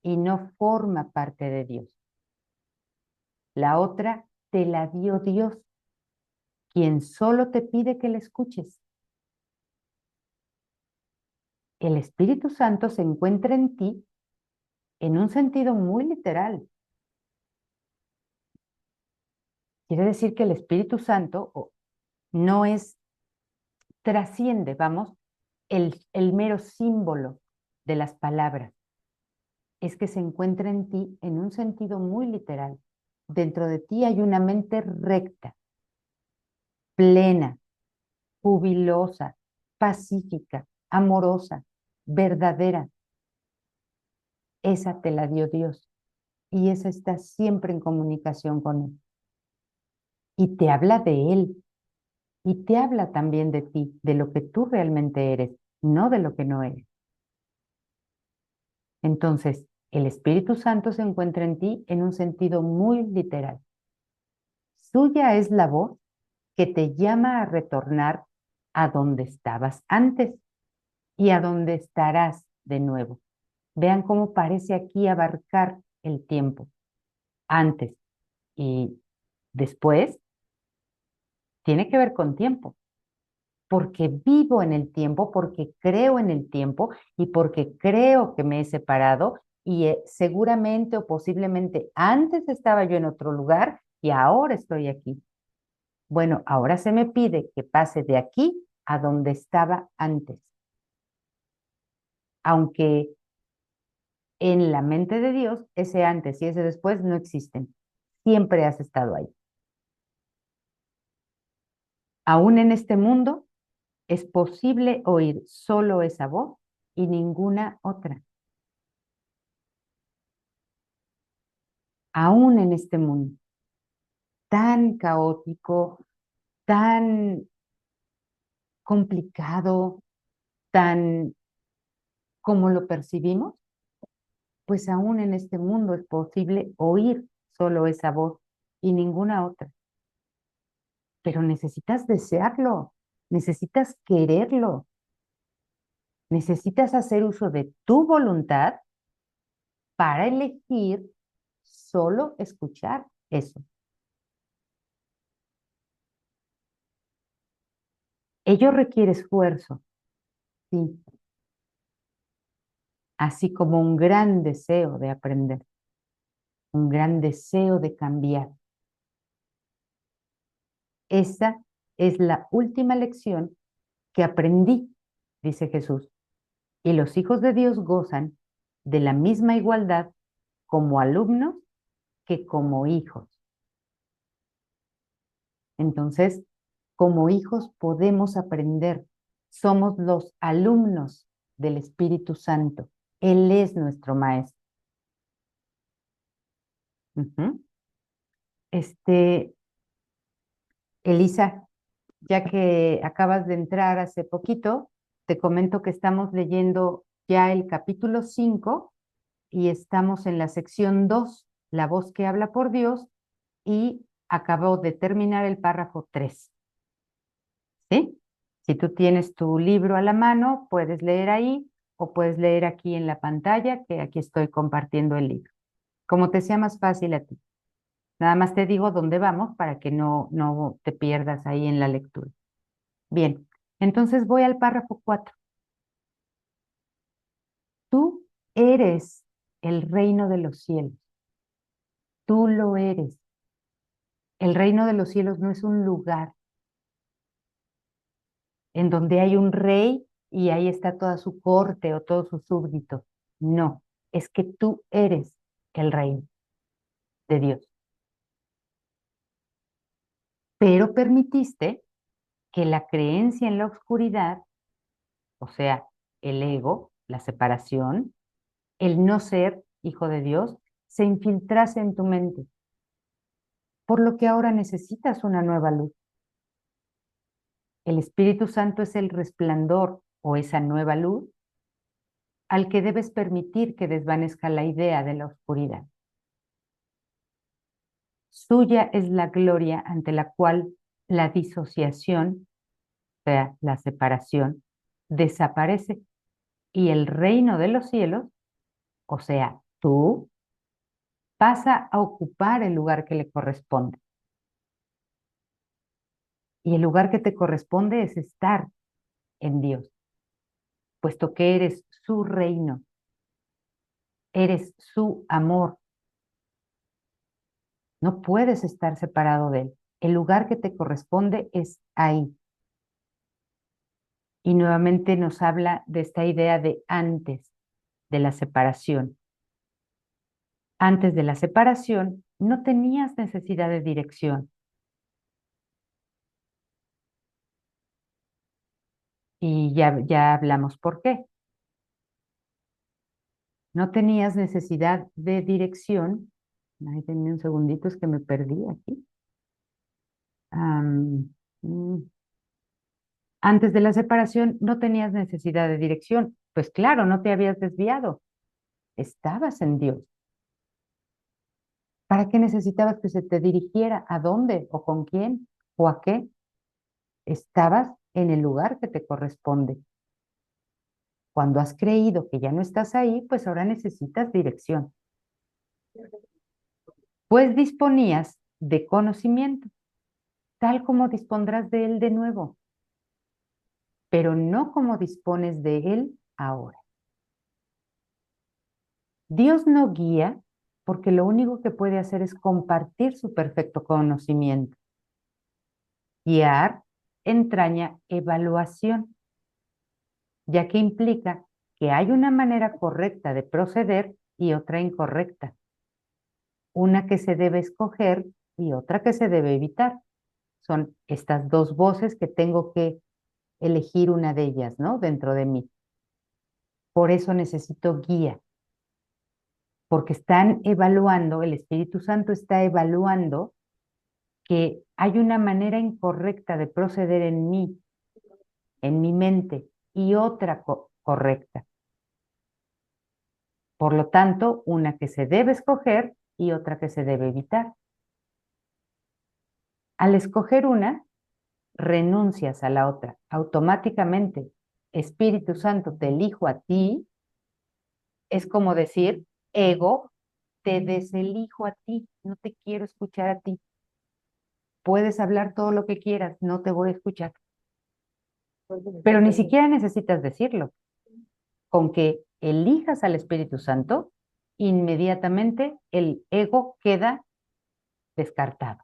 A: y no forma parte de Dios. La otra te la dio Dios, quien solo te pide que la escuches. El Espíritu Santo se encuentra en ti en un sentido muy literal. Quiere decir que el Espíritu Santo no es, trasciende, vamos, el mero símbolo de las palabras. Es que se encuentra en ti en un sentido muy literal. Dentro de ti hay una mente recta, plena, jubilosa, pacífica, amorosa, verdadera. Esa te la dio Dios y esa está siempre en comunicación con Él. Y te habla de Él y te habla también de ti, de lo que tú realmente eres, no de lo que no eres. Entonces, el Espíritu Santo se encuentra en ti en un sentido muy literal. Suya es la voz que te llama a retornar a donde estabas antes y a donde estarás de nuevo. Vean cómo parece aquí abarcar el tiempo. Antes y después tiene que ver con tiempo, porque vivo en el tiempo, porque creo en el tiempo y porque creo que me he separado y seguramente o posiblemente antes estaba yo en otro lugar y ahora estoy aquí. Bueno, ahora se me pide que pase de aquí a donde estaba antes, aunque en la mente de Dios ese antes y ese después no existen. Siempre has estado ahí. Aún en este mundo es posible oír solo esa voz y ninguna otra. Aún en este mundo tan caótico, tan complicado, tan como lo percibimos, pues aún en este mundo es posible oír solo esa voz y ninguna otra. Pero necesitas desearlo, necesitas quererlo, necesitas hacer uso de tu voluntad para elegir solo escuchar eso. Ello requiere esfuerzo, sí, así como un gran deseo de aprender. un gran deseo de cambiar. Esa es la última lección que aprendí, dice Jesús, y los hijos de Dios gozan de la misma igualdad como alumnos que como hijos. Entonces, como hijos podemos aprender. Somos los alumnos del Espíritu Santo. Él es nuestro maestro. Ujú. Elisa, ya que acabas de entrar hace poquito, te comento que estamos leyendo ya el capítulo 5 y estamos en la sección 2, la voz que habla por Dios, y acabo de terminar el párrafo 3. ¿Sí? Si tú tienes tu libro a la mano, puedes leer ahí o puedes leer aquí en la pantalla, que aquí estoy compartiendo el libro. Como te sea más fácil a ti. Nada más te digo dónde vamos para que no te pierdas ahí en la lectura. Bien, entonces voy al párrafo 4. Tú eres el reino de los cielos. Tú lo eres. El reino de los cielos no es un lugar en donde hay un rey y ahí está toda su corte o todos sus súbditos. No, es que tú eres el reino de Dios. Pero permitiste que la creencia en la oscuridad, o sea, el ego, la separación, el no ser hijo de Dios, se infiltrase en tu mente, por lo que ahora necesitas una nueva luz. El Espíritu Santo es el resplandor o esa nueva luz al que debes permitir que desvanezca la idea de la oscuridad. Suya es la gloria ante la cual la disociación, o sea, la separación, desaparece y el reino de los cielos, o sea, tú, pasa a ocupar el lugar que le corresponde. Y el lugar que te corresponde es estar en Dios, puesto que eres su reino, eres su amor. No puedes estar separado de él. El lugar que te corresponde es ahí. Y nuevamente nos habla de esta idea de antes de la separación. Antes de la separación no tenías necesidad de dirección. Y ya hablamos por qué. No tenías necesidad de dirección. Ay, denme un segundito, es que me perdí aquí. Am, mm, Antes de la separación no tenías necesidad de dirección. Pues claro, no te habías desviado. Estabas en Dios. ¿Para qué necesitabas que se te dirigiera? ¿A dónde? ¿O con quién? ¿O a qué? Estabas en el lugar que te corresponde. Cuando has creído que ya no estás ahí, pues ahora necesitas dirección. Pues disponías de conocimiento, tal como dispondrás de él de nuevo, pero no como dispones de él ahora. Dios no guía porque lo único que puede hacer es compartir su perfecto conocimiento. Guiar entraña evaluación, ya que implica que hay una manera correcta de proceder y otra incorrecta, una que se debe escoger y otra que se debe evitar. Son estas dos voces que tengo que elegir una de ellas, ¿no? Dentro de mí. Por eso necesito guía, porque están evaluando, el Espíritu Santo está evaluando que hay una manera incorrecta de proceder en mi mente, y otra correcta. Por lo tanto, una que se debe escoger y otra que se debe evitar. Al escoger una, renuncias a la otra. Automáticamente, Espíritu Santo, te elijo a ti, es como decir, ego, te deselijo a ti, no te quiero escuchar a ti. Puedes hablar todo lo que quieras, no te voy a escuchar. Pero ni siquiera necesitas decirlo. Con que elijas al Espíritu Santo inmediatamente el ego queda descartado.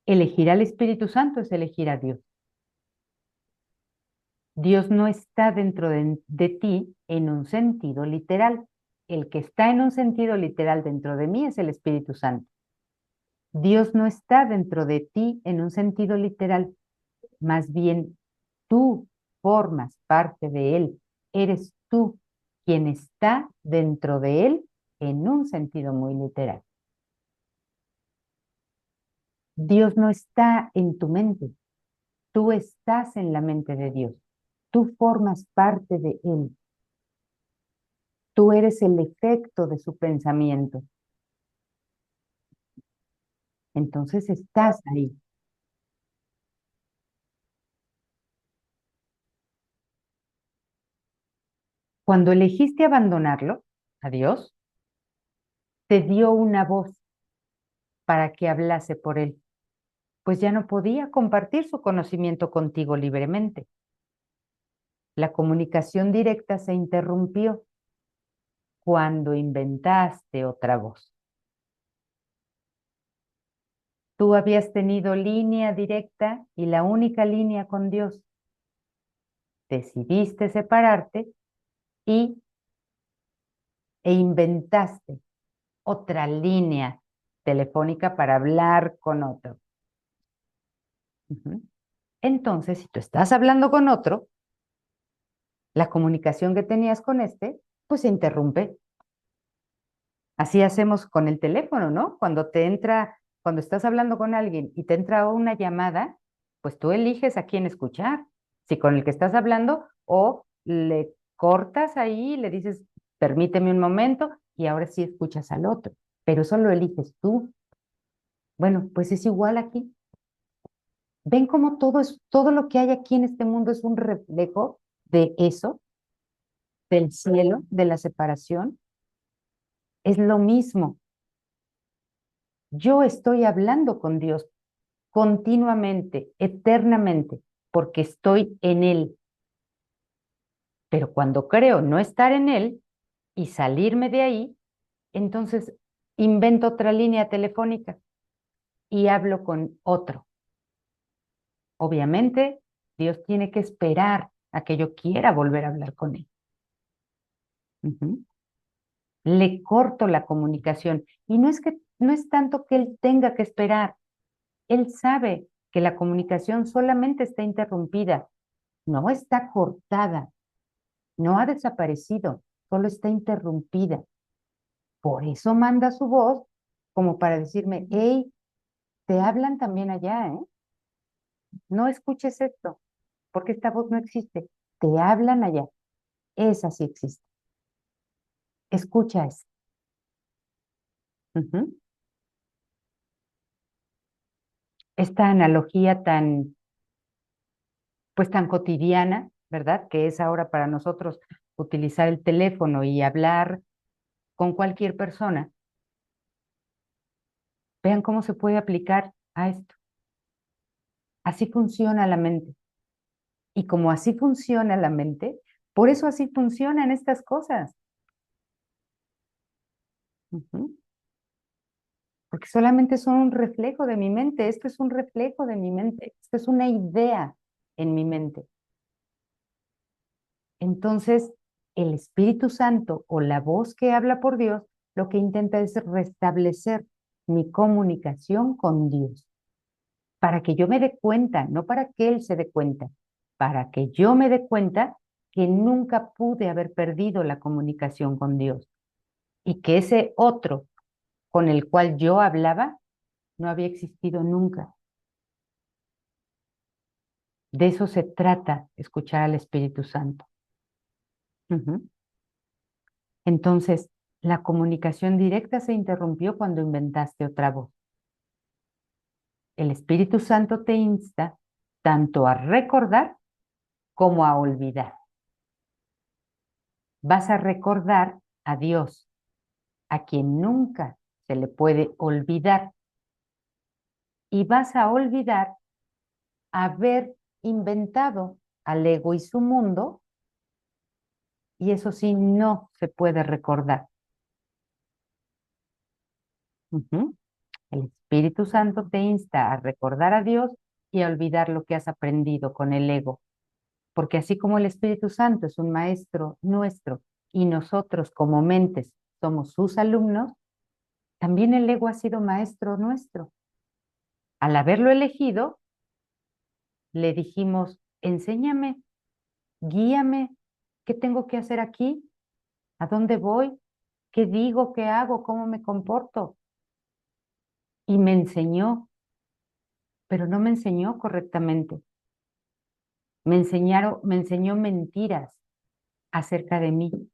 A: Elegir al Espíritu Santo es elegir a Dios. Dios no está dentro de ti en un sentido literal. El que está en un sentido literal dentro de mí es el Espíritu Santo. Dios no está dentro de ti en un sentido literal. Más bien, tú formas parte de Él. Eres tú quien está dentro de Él en un sentido muy literal. Dios no está en tu mente. Tú estás en la mente de Dios. Tú formas parte de Él. Tú eres el efecto de su pensamiento. Entonces estás ahí. Cuando elegiste abandonarlo, a Dios, te dio una voz para que hablase por Él, pues ya no podía compartir su conocimiento contigo libremente. La comunicación directa se interrumpió cuando inventaste otra voz. Tú habías tenido línea directa y la única línea con Dios. Decidiste separarte y, e inventaste otra línea telefónica para hablar con otro. Ujú. Entonces, si tú estás hablando con otro, la comunicación que tenías con este, pues se interrumpe. Así hacemos con el teléfono, ¿no? Cuando estás hablando con alguien y te entra una llamada, pues tú eliges a quién escuchar, si con el que estás hablando o le cortas ahí y le dices, permíteme un momento y ahora sí escuchas al otro, pero eso lo eliges tú. Bueno, pues es igual aquí. ¿Ven cómo todo lo que hay aquí en este mundo es un reflejo de eso, del cielo, de la separación? Es lo mismo. Yo estoy hablando con Dios continuamente, eternamente, porque estoy en Él. Pero cuando creo no estar en Él y salirme de ahí, entonces invento otra línea telefónica y hablo con otro. Obviamente, Dios tiene que esperar a que yo quiera volver a hablar con Él. Ujú. Le corto la comunicación. Y no es tanto que Él tenga que esperar. Él sabe que la comunicación solamente está interrumpida, no está cortada, no ha desaparecido, solo está interrumpida. Por eso manda su voz como para decirme, hey, te hablan también allá, ¿eh? No escuches esto, porque esta voz no existe. Te hablan allá. Esa sí existe. Escucha eso. Ujú. Esta analogía pues tan cotidiana, ¿verdad? Que es ahora para nosotros utilizar el teléfono y hablar con cualquier persona. Vean cómo se puede aplicar a esto. Así funciona la mente. Y como así funciona la mente, por eso así funcionan estas cosas. Ujú. Porque solamente son un reflejo de mi mente. Esto es un reflejo de mi mente. Esto es una idea en mi mente. Entonces, el Espíritu Santo o la voz que habla por Dios, lo que intenta es restablecer mi comunicación con Dios, para que yo me dé cuenta, no para que Él se dé cuenta, para que yo me dé cuenta que nunca pude haber perdido la comunicación con Dios y que ese otro con el cual yo hablaba no había existido nunca. De eso se trata, escuchar al Espíritu Santo. Ujú. Entonces, la comunicación directa se interrumpió cuando inventaste otra voz. El Espíritu Santo te insta tanto a recordar como a olvidar. Vas a recordar a Dios, a quien nunca se le puede olvidar, y vas a olvidar haber inventado al ego y su mundo y eso sí no se puede recordar. Ujú. El Espíritu Santo te insta a recordar a Dios y a olvidar lo que has aprendido con el ego, porque así como el Espíritu Santo es un maestro nuestro y nosotros como mentes somos sus alumnos, también el ego ha sido maestro nuestro. Al haberlo elegido, le dijimos, enséñame, guíame, ¿qué tengo que hacer aquí? ¿A dónde voy? ¿Qué digo? ¿Qué hago? ¿Cómo me comporto? Y me enseñó, pero no me enseñó correctamente. Me enseñó mentiras acerca de mí.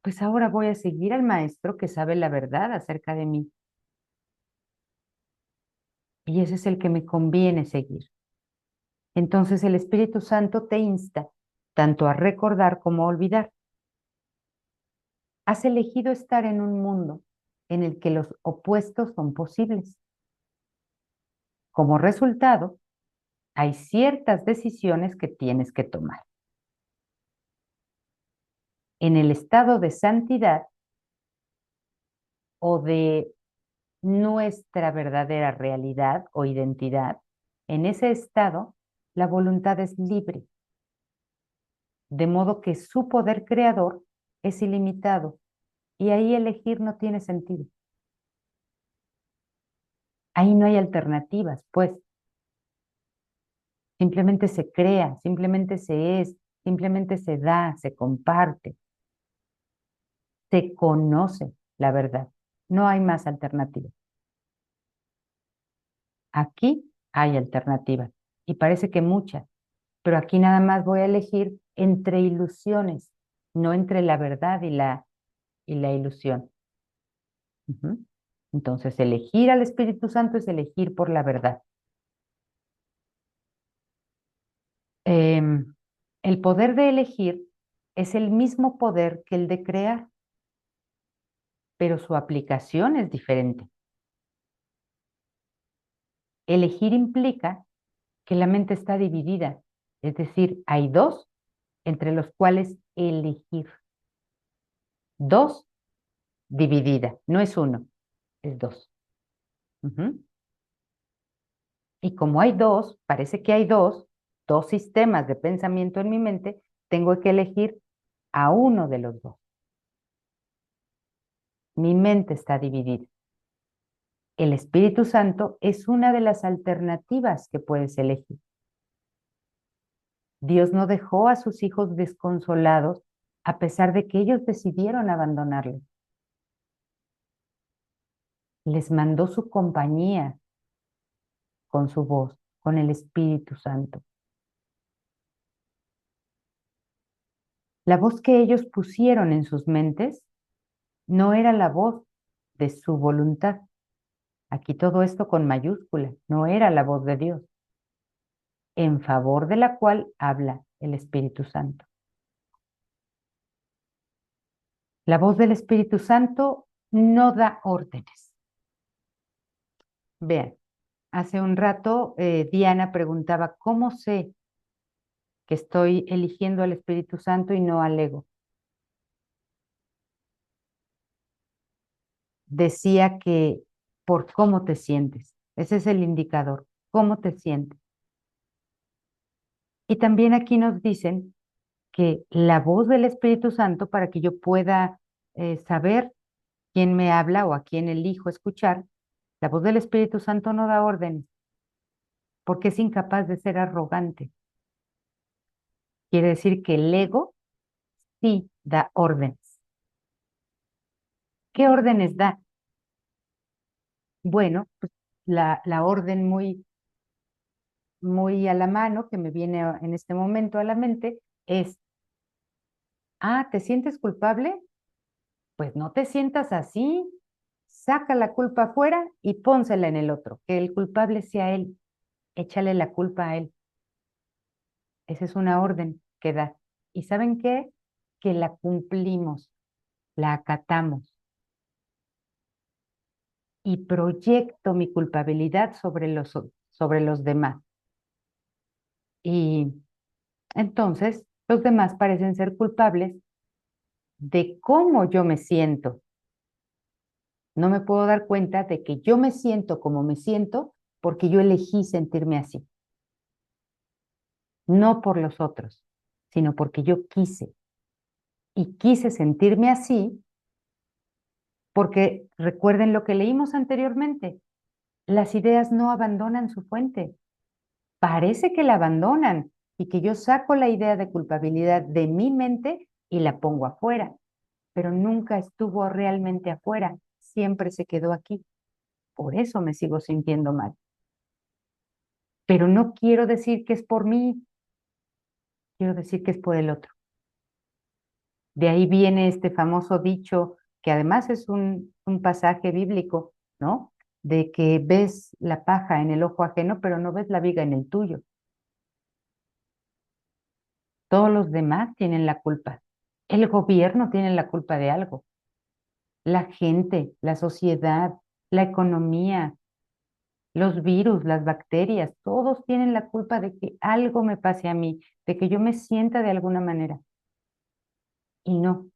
A: Pues ahora voy a seguir al maestro que sabe la verdad acerca de mí. Y ese es el que me conviene seguir. Entonces el Espíritu Santo te insta tanto a recordar como a olvidar. Has elegido estar en un mundo en el que los opuestos son posibles. Como resultado, hay ciertas decisiones que tienes que tomar. En el estado de santidad o de nuestra verdadera realidad o identidad, en ese estado, la voluntad es libre, de modo que su poder creador es ilimitado y ahí elegir no tiene sentido. Ahí no hay alternativas, pues simplemente se crea, simplemente se es, simplemente se da, se comparte, se conoce la verdad. No hay más alternativas. Aquí hay alternativas y parece que muchas, pero aquí nada más voy a elegir entre ilusiones, no entre la verdad y la ilusión. Ujú. Entonces, elegir al Espíritu Santo es elegir por la verdad. Em, el poder de elegir es el mismo poder que el de crear, pero su aplicación es diferente. Elegir implica que la mente está dividida, es decir, hay dos entre los cuales elegir. Dos dividida, no es uno, es dos. Ujú. Y como hay dos, parece que hay dos sistemas de pensamiento en mi mente, tengo que elegir a uno de los dos. Mi mente está dividida. El Espíritu Santo es una de las alternativas que puedes elegir. Dios no dejó a sus hijos desconsolados a pesar de que ellos decidieron abandonarle. Les mandó su compañía con su voz, con el Espíritu Santo. La voz que ellos pusieron en sus mentes no era la voz de su voluntad. Aquí todo esto con mayúscula, no era la voz de Dios, en favor de la cual habla el Espíritu Santo. La voz del Espíritu Santo no da órdenes. Vean, hace un rato Diana preguntaba, ¿cómo sé que estoy eligiendo al Espíritu Santo y no al ego? Decía que por cómo te sientes. Ese es el indicador, cómo te sientes. Y también aquí nos dicen que la voz del Espíritu Santo, para que yo pueda saber quién me habla o a quién elijo escuchar, la voz del Espíritu Santo no da órdenes, porque es incapaz de ser arrogante. Quiere decir que el ego sí da órdenes. ¿Qué órdenes da? Bueno, pues la orden muy a la mano que me viene en este momento a la mente es, ¿te sientes culpable? Pues no te sientas así, saca la culpa afuera y pónsela en el otro, que el culpable sea él, échale la culpa a él. Esa es una orden que da. ¿Y saben qué? Que la cumplimos, la acatamos y proyecto mi culpabilidad sobre los demás. Y entonces Los demás parecen ser culpables de cómo yo me siento. No me puedo dar cuenta de que yo me siento como me siento porque yo elegí sentirme así. No por los otros, sino porque yo quise. Y quise sentirme así porque recuerden lo que leímos anteriormente. Las ideas no abandonan su fuente. Parece que la abandonan y que yo saco la idea de culpabilidad de mi mente y la pongo afuera, pero nunca estuvo realmente afuera, siempre se quedó aquí. Por eso me sigo sintiendo mal. Pero no quiero decir que es por mí, quiero decir que es por el otro. De ahí viene este famoso dicho, que además es un pasaje bíblico, ¿no? De que ves la paja en el ojo ajeno, pero no ves la viga en el tuyo. Todos los demás tienen la culpa. El gobierno tiene la culpa de algo. La gente, la sociedad, la economía, los virus, las bacterias, todos tienen la culpa de que algo me pase a mí, de que yo me sienta de alguna manera. Y no,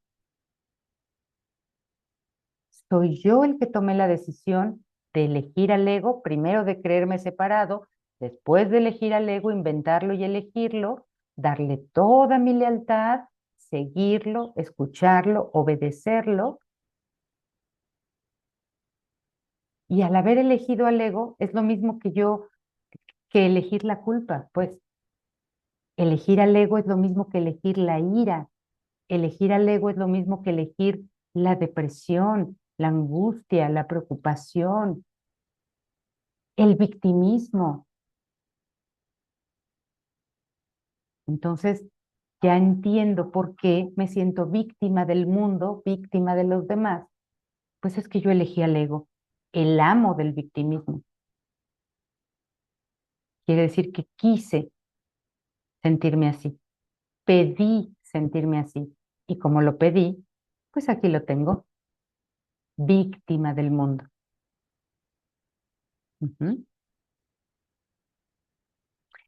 A: soy yo el que tomé la decisión de elegir al ego, primero de creerme separado, después de elegir al ego, inventarlo y elegirlo, darle toda mi lealtad, seguirlo, escucharlo, obedecerlo. Y al haber elegido al ego, es lo mismo que elegir la culpa. Pues elegir al ego es lo mismo que elegir la ira. Elegir al ego es lo mismo que elegir la depresión, la angustia, la preocupación, el victimismo. Entonces, ya entiendo por qué me siento víctima del mundo, víctima de los demás. Pues es que yo elegí al ego, el amo del victimismo. Quiere decir que quise sentirme así, pedí sentirme así. Y como lo pedí, pues aquí lo tengo, víctima del mundo. Ujú.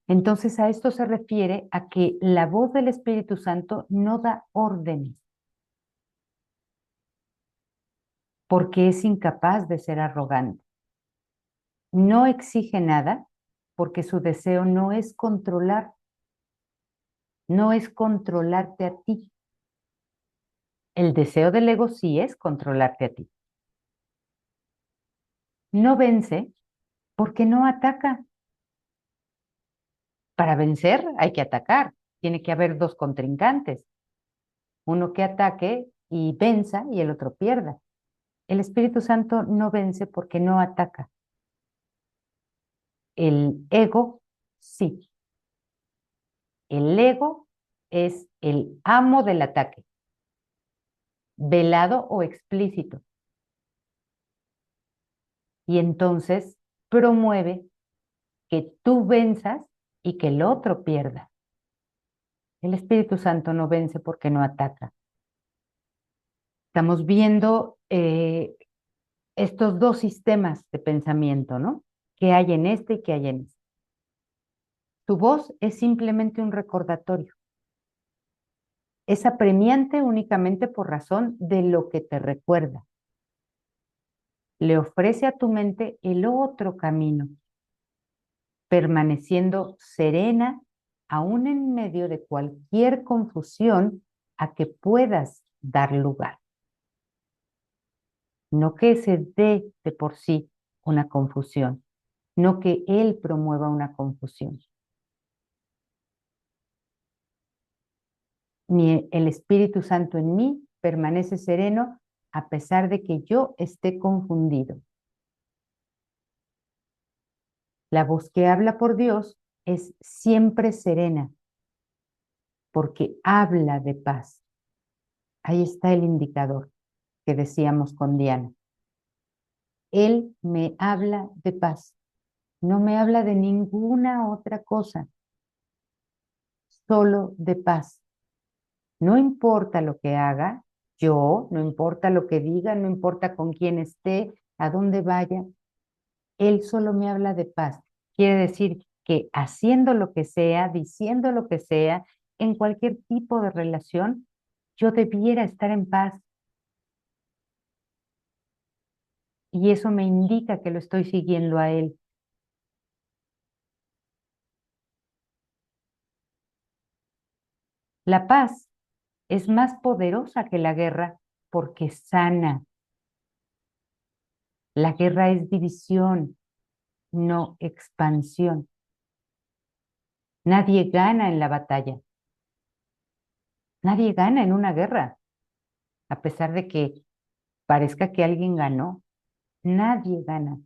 A: Entonces a esto se refiere a que la voz del Espíritu Santo no da órdenes porque es incapaz de ser arrogante. No exige nada porque su deseo no es controlar, no es controlarte a ti. El deseo del ego sí es controlarte a ti. No vence porque no ataca. Para vencer hay que atacar. Tiene que haber dos contrincantes. Uno que ataque y venza y el otro pierda. El Espíritu Santo no vence porque no ataca. El ego sí. El ego es el amo del ataque, velado o explícito. Y entonces promueve que tú venzas y que el otro pierda. El Espíritu Santo no vence porque no ataca. Estamos viendo estos dos sistemas de pensamiento, ¿no? Que hay en este y que hay en este. Tu voz es simplemente un recordatorio. Es apremiante únicamente por razón de lo que te recuerda. Le ofrece a tu mente el otro camino, permaneciendo serena aún en medio de cualquier confusión a que puedas dar lugar. No que se dé de por sí una confusión, no que él promueva una confusión. Ni el Espíritu Santo en mí permanece sereno a pesar de que yo esté confundido. La voz que habla por Dios es siempre serena, porque habla de paz. Ahí está el indicador que decíamos con Diana. Él me habla de paz, no me habla de ninguna otra cosa, solo de paz. No importa lo que haga yo, no importa lo que diga, no importa con quién esté, a dónde vaya, él solo me habla de paz. Quiere decir que haciendo lo que sea, diciendo lo que sea, en cualquier tipo de relación, yo debiera estar en paz. Y eso me indica que lo estoy siguiendo a él. La paz es más poderosa que la guerra porque sana. La guerra es división, no expansión. Nadie gana en la batalla. Nadie gana en una guerra, a pesar de que parezca que alguien ganó. Nadie gana.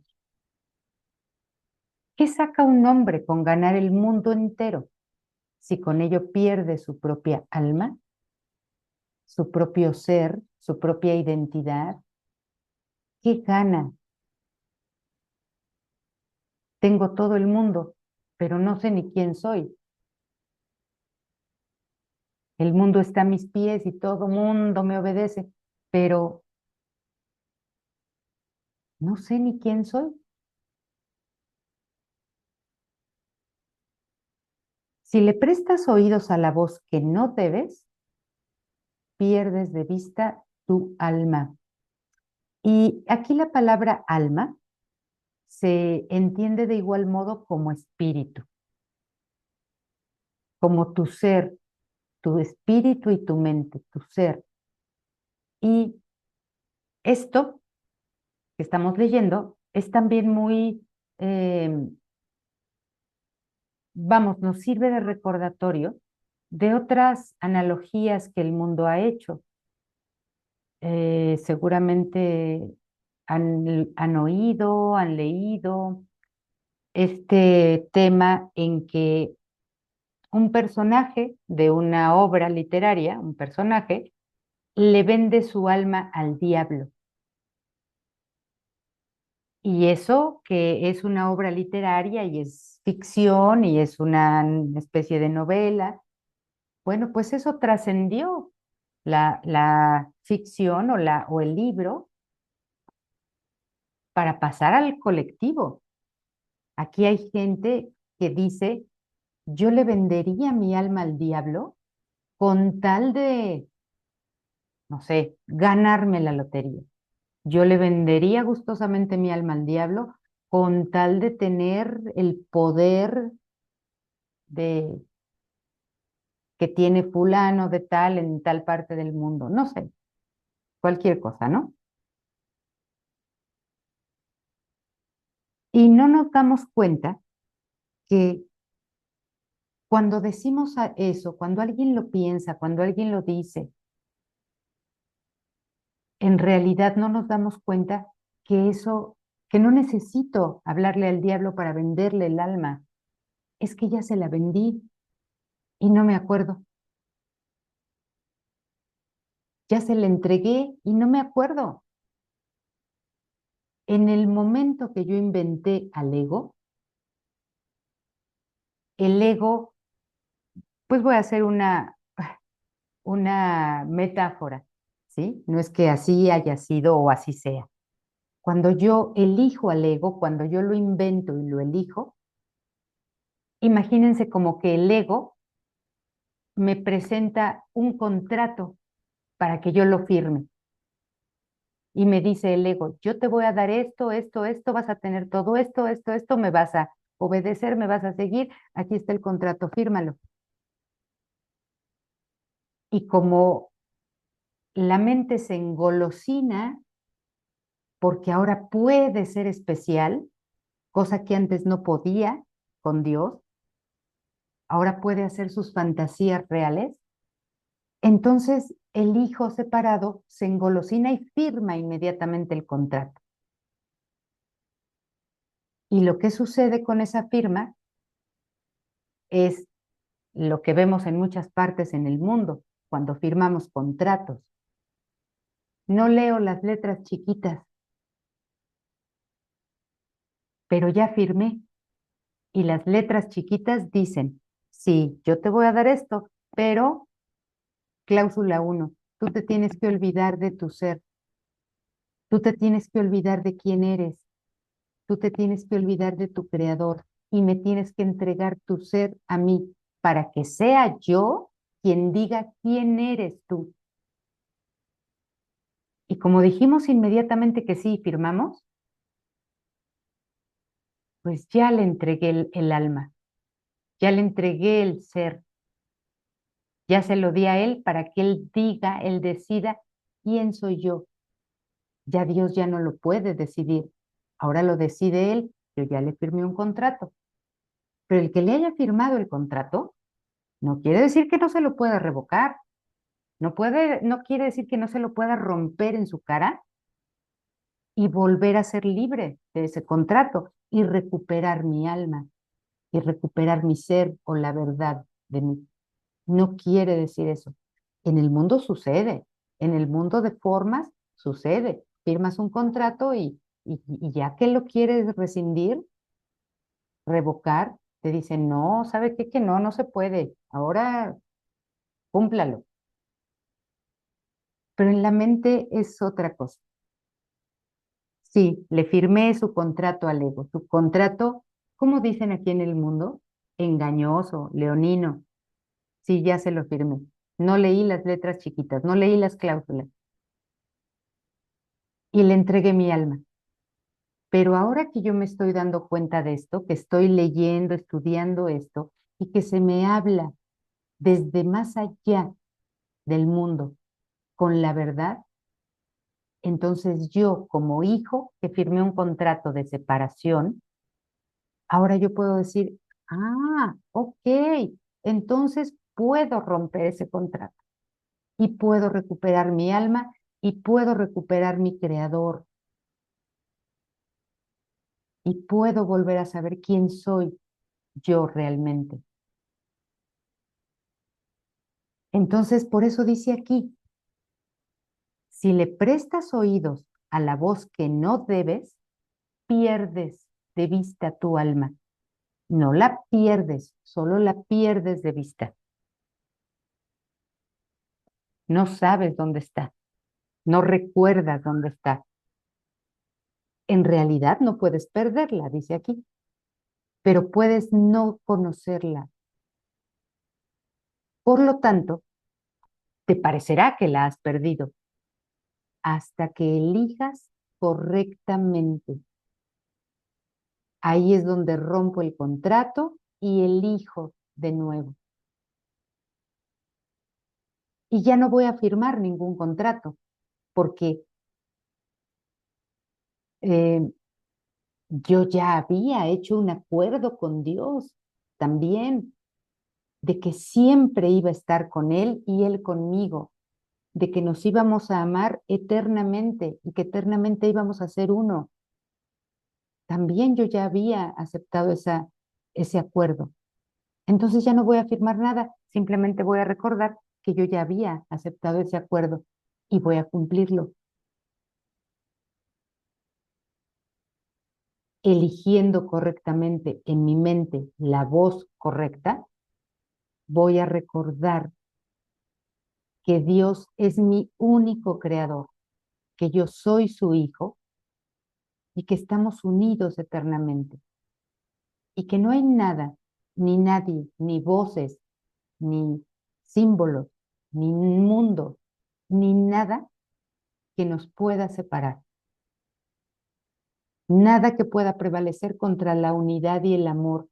A: ¿Qué saca un hombre con ganar el mundo entero si con ello pierde su propia alma, su propio ser, su propia identidad? ¿Qué gana? Tengo todo el mundo, pero no sé ni quién soy. El mundo está a mis pies y todo mundo me obedece, pero no sé ni quién soy. Si le prestas oídos a la voz que no debes, pierdes de vista tu alma. Y aquí la palabra alma se entiende de igual modo como espíritu, como tu ser, tu espíritu y tu mente, tu ser. Y esto que estamos leyendo es también muy, vamos, nos sirve de recordatorio de otras analogías que el mundo ha hecho. Seguramente han oído, han leído este tema en que un personaje de una obra literaria, un personaje, le vende su alma al diablo. Y eso que es una obra literaria y es ficción y es una especie de novela, bueno, pues eso trascendió la ficción o el libro para pasar al colectivo. Aquí hay gente que dice, yo le vendería mi alma al diablo con tal de, no sé, ganarme la lotería. Yo le vendería gustosamente mi alma al diablo con tal de tener el poder de que tiene fulano de tal en tal parte del mundo. No sé, cualquier cosa, ¿no? Y no nos damos cuenta que cuando decimos eso, cuando alguien lo piensa, cuando alguien lo dice, en realidad no nos damos cuenta que eso, que no necesito hablarle al diablo para venderle el alma, es que ya se la vendí y no me acuerdo. Ya se la entregué y no me acuerdo. En el momento que yo inventé al ego, el ego, pues voy a hacer una metáfora, ¿sí? No es que así haya sido o así sea. Cuando yo elijo al ego, cuando yo lo invento y lo elijo, imagínense como que el ego me presenta un contrato para que yo lo firme. Y me dice el ego, yo te voy a dar esto, esto, esto, vas a tener todo esto, esto, me vas a obedecer, me vas a seguir, aquí está el contrato, fírmalo. Y como la mente se engolosina porque ahora puede ser especial, cosa que antes no podía con Dios, ahora puede hacer sus fantasías reales, entonces el hijo separado se engolosina y firma inmediatamente el contrato. Y lo que sucede con esa firma es lo que vemos en muchas partes en el mundo cuando firmamos contratos. No leo las letras chiquitas, pero ya firmé y las letras chiquitas dicen, sí, yo te voy a dar esto, pero cláusula uno, tú te tienes que olvidar de tu ser, tú te tienes que olvidar de quién eres, tú te tienes que olvidar de tu creador y me tienes que entregar tu ser a mí para que sea yo quien diga quién eres tú. Y como dijimos inmediatamente que sí, firmamos, pues ya le entregué el alma, ya le entregué el ser, ya se lo di a él para que él diga, él decida quién soy yo. Ya Dios ya no lo puede decidir, ahora lo decide él, yo ya le firmé un contrato. Pero el que le haya firmado el contrato no quiere decir que no se lo pueda revocar, no quiere decir que no se lo pueda romper en su cara y volver a ser libre de ese contrato y recuperar mi alma y recuperar mi ser o la verdad de mí. No quiere decir eso. En el mundo sucede, en el mundo de formas sucede. Firmas un contrato y ya que lo quieres rescindir, revocar, te dicen, no, ¿sabe qué? Que no, no se puede. Ahora cúmplalo. Pero en la mente es otra cosa. Sí, le firmé su contrato al ego, su contrato, ¿cómo dicen aquí en el mundo? Engañoso, leonino. Sí, ya se lo firmé. No leí las letras chiquitas, no leí las cláusulas y le entregué mi alma. Pero ahora que yo me estoy dando cuenta de esto, que estoy leyendo, estudiando esto y que se me habla desde más allá del mundo con la verdad, entonces yo como hijo que firmé un contrato de separación, ahora yo puedo decir, ok, entonces puedo romper ese contrato y puedo recuperar mi alma y puedo recuperar mi creador y puedo volver a saber quién soy yo realmente. Entonces, por eso dice aquí, si le prestas oídos a la voz que no debes, pierdes de vista tu alma. No la pierdes, solo la pierdes de vista. No sabes dónde está, no recuerdas dónde está. En realidad no puedes perderla, dice aquí, pero puedes no conocerla. Por lo tanto, te parecerá que la has perdido hasta que elijas correctamente. Ahí es donde rompo el contrato y elijo de nuevo. Y ya no voy a firmar ningún contrato, porque eh, yo ya había hecho un acuerdo con Dios también, de que siempre iba a estar con Él y Él conmigo, de que nos íbamos a amar eternamente y que eternamente íbamos a ser uno. También yo ya había aceptado ese acuerdo. Entonces ya no voy a firmar nada, simplemente voy a recordar que yo ya había aceptado ese acuerdo y voy a cumplirlo, eligiendo correctamente en mi mente la voz correcta. Voy a recordar que Dios es mi único creador, que yo soy su hijo y que estamos unidos eternamente y que no hay nada, ni nadie, ni voces, ni símbolos, ni mundo, ni nada que nos pueda separar. Nada que pueda prevalecer contra la unidad y el amor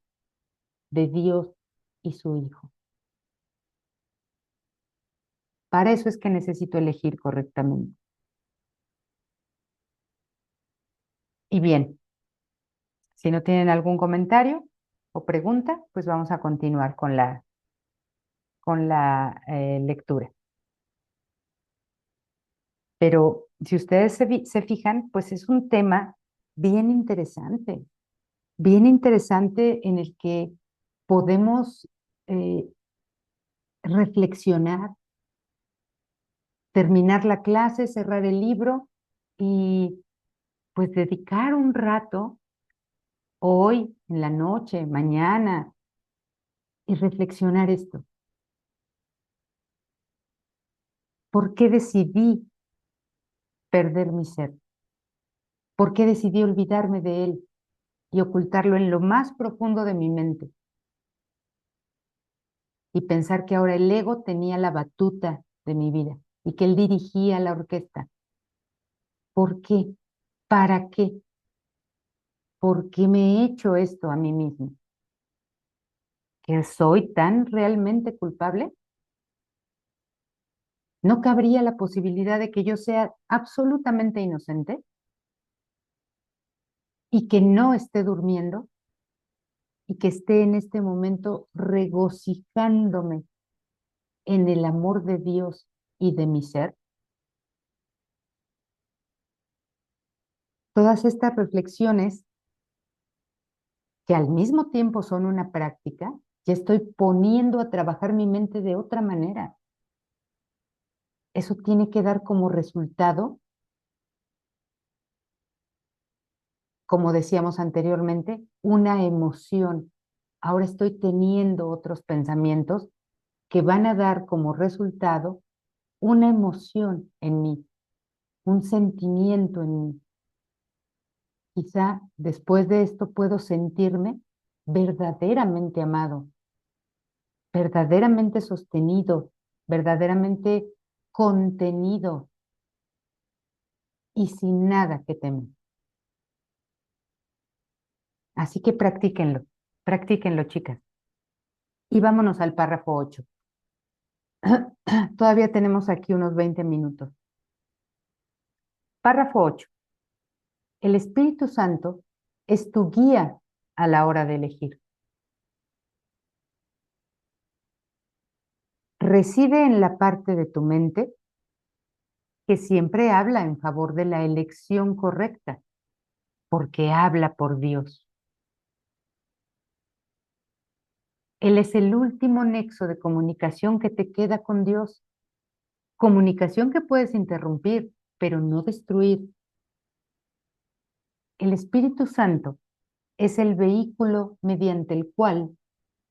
A: de Dios y su Hijo. Para eso es que necesito elegir correctamente. Y bien, si no tienen algún comentario o pregunta, pues vamos a continuar con la lectura. Pero si ustedes se fijan, pues es un tema bien interesante en el que podemos eh, reflexionar, terminar la clase, cerrar el libro y pues dedicar un rato hoy, en la noche, mañana, y reflexionar esto. ¿Por qué decidí perder mi ser? ¿Por qué decidí olvidarme de él y ocultarlo en lo más profundo de mi mente? y pensar que ahora el ego tenía la batuta de mi vida y que él dirigía la orquesta. ¿Por qué? ¿Para qué? ¿Por qué me he hecho esto a mí mismo? ¿Que soy tan realmente culpable? ¿No cabría la posibilidad de que yo sea absolutamente inocente y que no esté durmiendo y que esté en este momento regocijándome en el amor de Dios y de mi ser? Todas estas reflexiones, que al mismo tiempo son una práctica, ya estoy poniendo a trabajar mi mente de otra manera. Eso tiene que dar como resultado, como decíamos anteriormente, una emoción. Ahora estoy teniendo otros pensamientos que van a dar como resultado una emoción en mí, un sentimiento en mí. Quizá después de esto puedo sentirme verdaderamente amado, verdaderamente sostenido, verdaderamente contenido y sin nada que temer. Así que practíquenlo, chicas. Y vámonos al párrafo 8. Todavía tenemos aquí unos 20 minutos. Párrafo 8. El Espíritu Santo es tu guía a la hora de elegir. Reside en la parte de tu mente que siempre habla en favor de la elección correcta, porque habla por Dios. Él es el último nexo de comunicación que te queda con Dios. Comunicación que puedes interrumpir, pero no destruir. El Espíritu Santo es el vehículo mediante el cual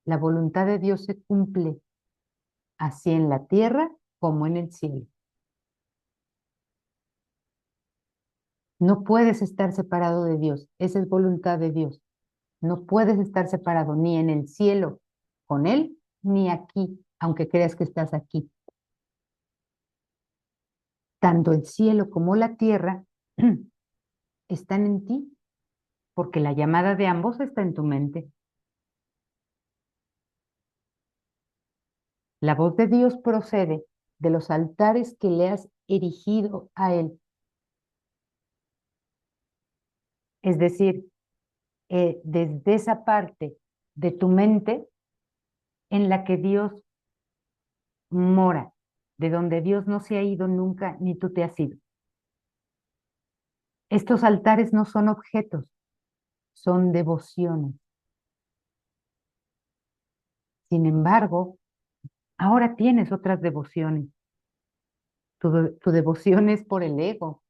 A: la voluntad de Dios se cumple, así en la tierra como en el cielo. No puedes estar separado de Dios, esa es voluntad de Dios. No puedes estar separado ni en el cielo con Él, ni aquí, aunque creas que estás aquí. Tanto el cielo como la tierra están en ti, porque la llamada de ambos está en tu mente. La voz de Dios procede de los altares que le has erigido a Él. Es decir, desde esa parte de tu mente en la que Dios mora, de donde Dios no se ha ido nunca, ni tú te has ido. Estos altares no son objetos, son devociones. Sin embargo, ahora tienes otras devociones. Tu devoción es por el ego,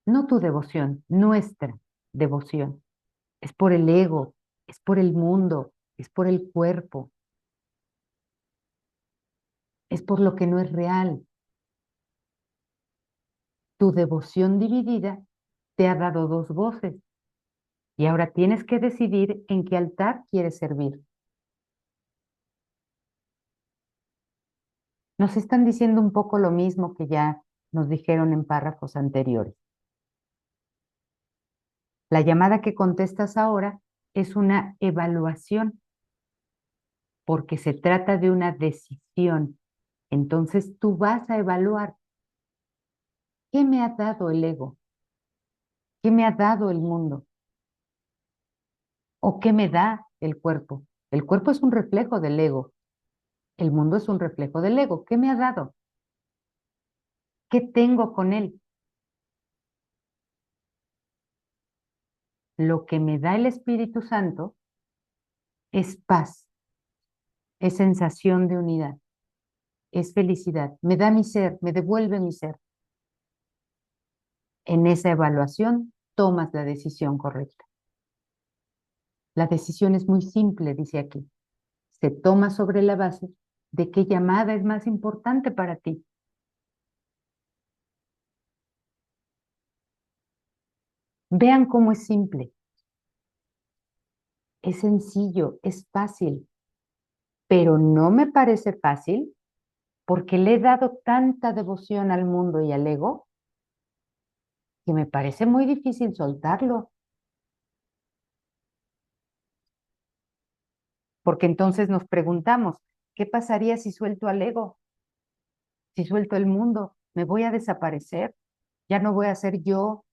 A: no tu devoción, nuestra devoción. Es por el ego, es por el mundo, es por el cuerpo, es por lo que no es real. Tu devoción dividida te ha dado dos voces y ahora tienes que decidir en qué altar quieres servir. Nos están diciendo un poco lo mismo que ya nos dijeron en párrafos anteriores. La llamada que contestas ahora es una evaluación porque se trata de una decisión. Entonces tú vas a evaluar qué me ha dado el ego, qué me ha dado el mundo o qué me da el cuerpo. El cuerpo es un reflejo del ego, el mundo es un reflejo del ego. ¿Qué me ha dado? ¿Qué tengo con él? Lo que me da el Espíritu Santo es paz, es sensación de unidad, es felicidad. Me da mi ser, me devuelve mi ser. En esa evaluación tomas la decisión correcta. La decisión es muy simple, dice aquí. Se toma sobre la base de qué llamada es más importante para ti. Vean cómo es simple, es sencillo, es fácil, pero no me parece fácil porque le he dado tanta devoción al mundo y al ego que me parece muy difícil soltarlo, porque entonces nos preguntamos, ¿qué pasaría si suelto al ego? Si suelto el mundo, me voy a desaparecer, ya no voy a ser yo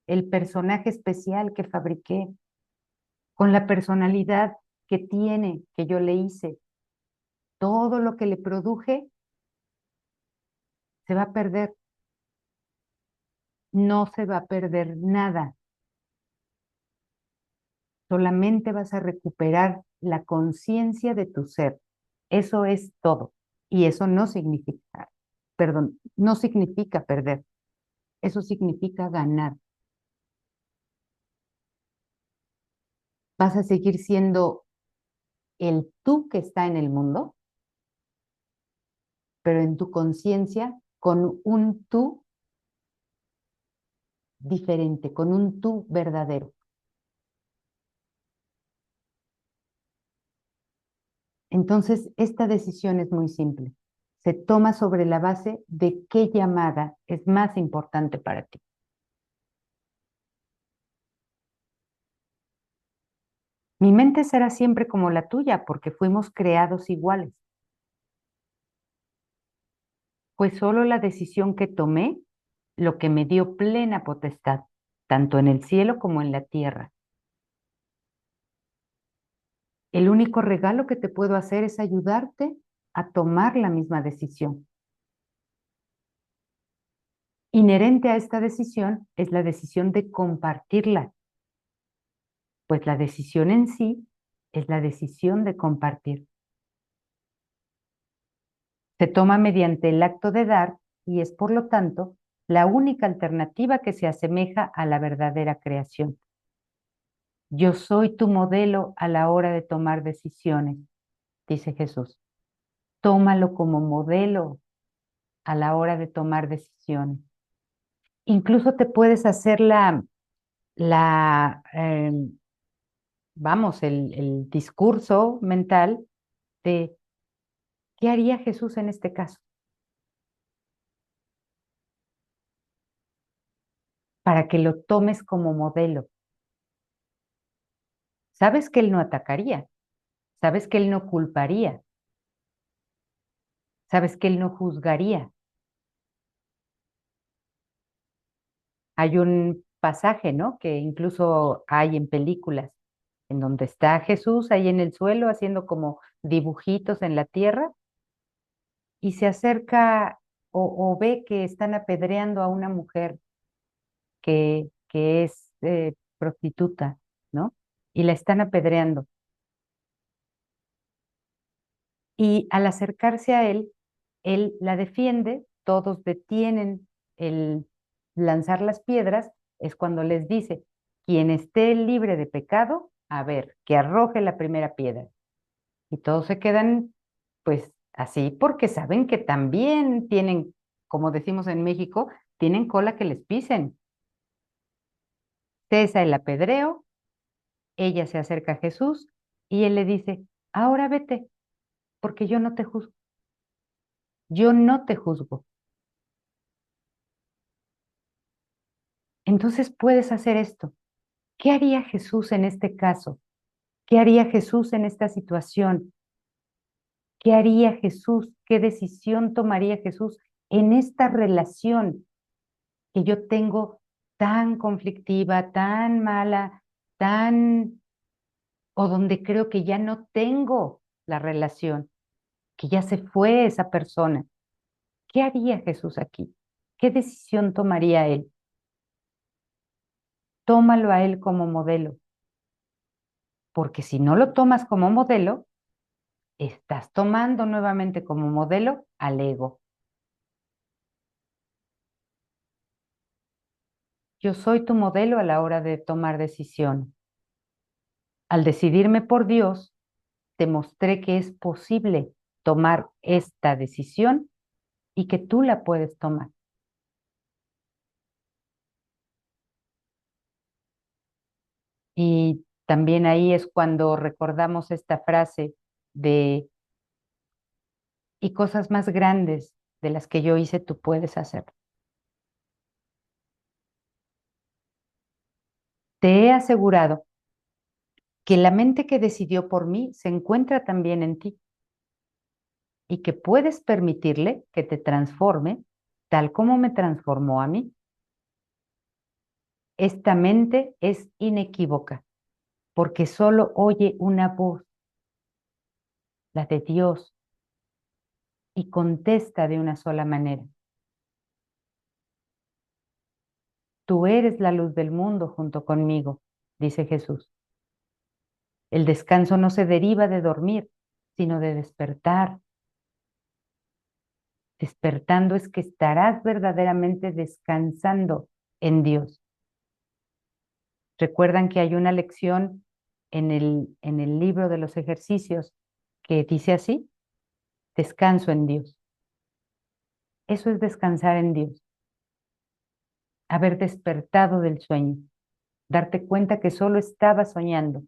A: el personaje especial que fabriqué, con la personalidad que tiene, que yo le hice. Todo lo que le produje se va a perder, no se va a perder nada, solamente vas a recuperar la conciencia de tu ser. Eso es todo. Y eso no significa, perdón, no significa perder, eso significa ganar. Vas a seguir siendo el tú que está en el mundo, pero en tu conciencia con un tú diferente, con un tú verdadero. Entonces, esta decisión es muy simple. Se toma sobre la base de qué llamada es más importante para ti. Mi mente será siempre como la tuya porque fuimos creados iguales. Fue solo la decisión que tomé lo que me dio plena potestad, tanto en el cielo como en la tierra. El único regalo que te puedo hacer es ayudarte a tomar la misma decisión. Inherente a esta decisión es la decisión de compartirla, pues la decisión en sí es la decisión de compartir. Se toma mediante el acto de dar y es, por lo tanto, la única alternativa que se asemeja a la verdadera creación. Yo soy tu modelo a la hora de tomar decisiones, dice Jesús. Tómalo como modelo a la hora de tomar decisiones. Incluso te puedes hacer la vamos, el discurso mental de qué haría Jesús en este caso, para que lo tomes como modelo. Sabes que él no atacaría, sabes que él no culparía, sabes que él no juzgaría. Hay un pasaje, ¿no? Que incluso hay en películas, en donde está Jesús ahí en el suelo haciendo como dibujitos en la tierra y se acerca o ve que están apedreando a una mujer que es prostituta, ¿no? Y la están apedreando. Y al acercarse a él la defiende, todos detienen el lanzar las piedras, es cuando les dice, quien esté libre de pecado, a ver, que arroje la primera piedra. Y todos se quedan, pues, así, porque saben que también tienen, como decimos en México, tienen cola que les pisen. Cesa el apedreo, ella se acerca a Jesús y él le dice, ahora vete, porque yo no te juzgo, yo no te juzgo. Entonces puedes hacer esto. ¿Qué haría Jesús en este caso? ¿Qué haría Jesús en esta situación? ¿Qué haría Jesús? ¿Qué decisión tomaría Jesús en esta relación que yo tengo tan conflictiva, tan mala, tan, o donde creo que ya no tengo la relación, que ya se fue esa persona? ¿Qué haría Jesús aquí? ¿Qué decisión tomaría él? Tómalo a él como modelo, porque si no lo tomas como modelo, estás tomando nuevamente como modelo al ego. Yo soy tu modelo a la hora de tomar decisión. Al decidirme por Dios, te mostré que es posible tomar esta decisión y que tú la puedes tomar. Y también ahí es cuando recordamos esta frase y cosas más grandes de las que yo hice, tú puedes hacer. Te he asegurado que la mente que decidió por mí se encuentra también en ti y que puedes permitirle que te transforme tal como me transformó a mí. Esta mente es inequívoca porque solo oye una voz, la de Dios, y contesta de una sola manera. Tú eres la luz del mundo junto conmigo, dice Jesús. El descanso no se deriva de dormir, sino de despertar. Despertando es que estarás verdaderamente descansando en Dios. Recuerdan que hay una lección en el libro de los ejercicios que dice así: descanso en Dios. Eso es descansar en Dios. Haber despertado del sueño, darte cuenta que solo estabas soñando,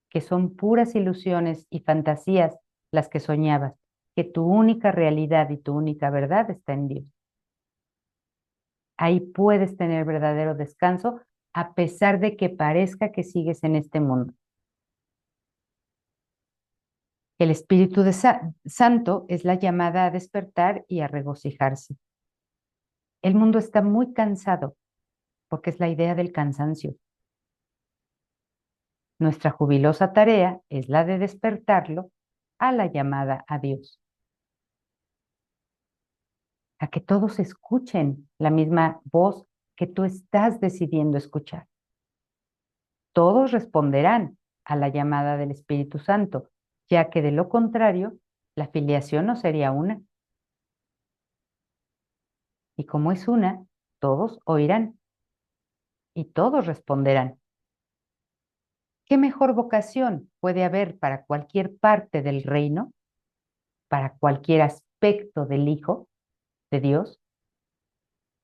A: que son puras ilusiones y fantasías las que soñabas, que tu única realidad y tu única verdad está en Dios. Ahí puedes tener verdadero descanso a pesar de que parezca que sigues en este mundo. El Espíritu Santo es la llamada a despertar y a regocijarse. El mundo está muy cansado porque es la idea del cansancio. Nuestra jubilosa tarea es la de despertarlo a la llamada a Dios. A que todos escuchen la misma voz que tú estás decidiendo escuchar. Todos responderán a la llamada del Espíritu Santo, ya que de lo contrario, la filiación no sería una. Y como es una, todos oirán y todos responderán. ¿Qué mejor vocación puede haber para cualquier parte del reino, para cualquier aspecto del Hijo de Dios,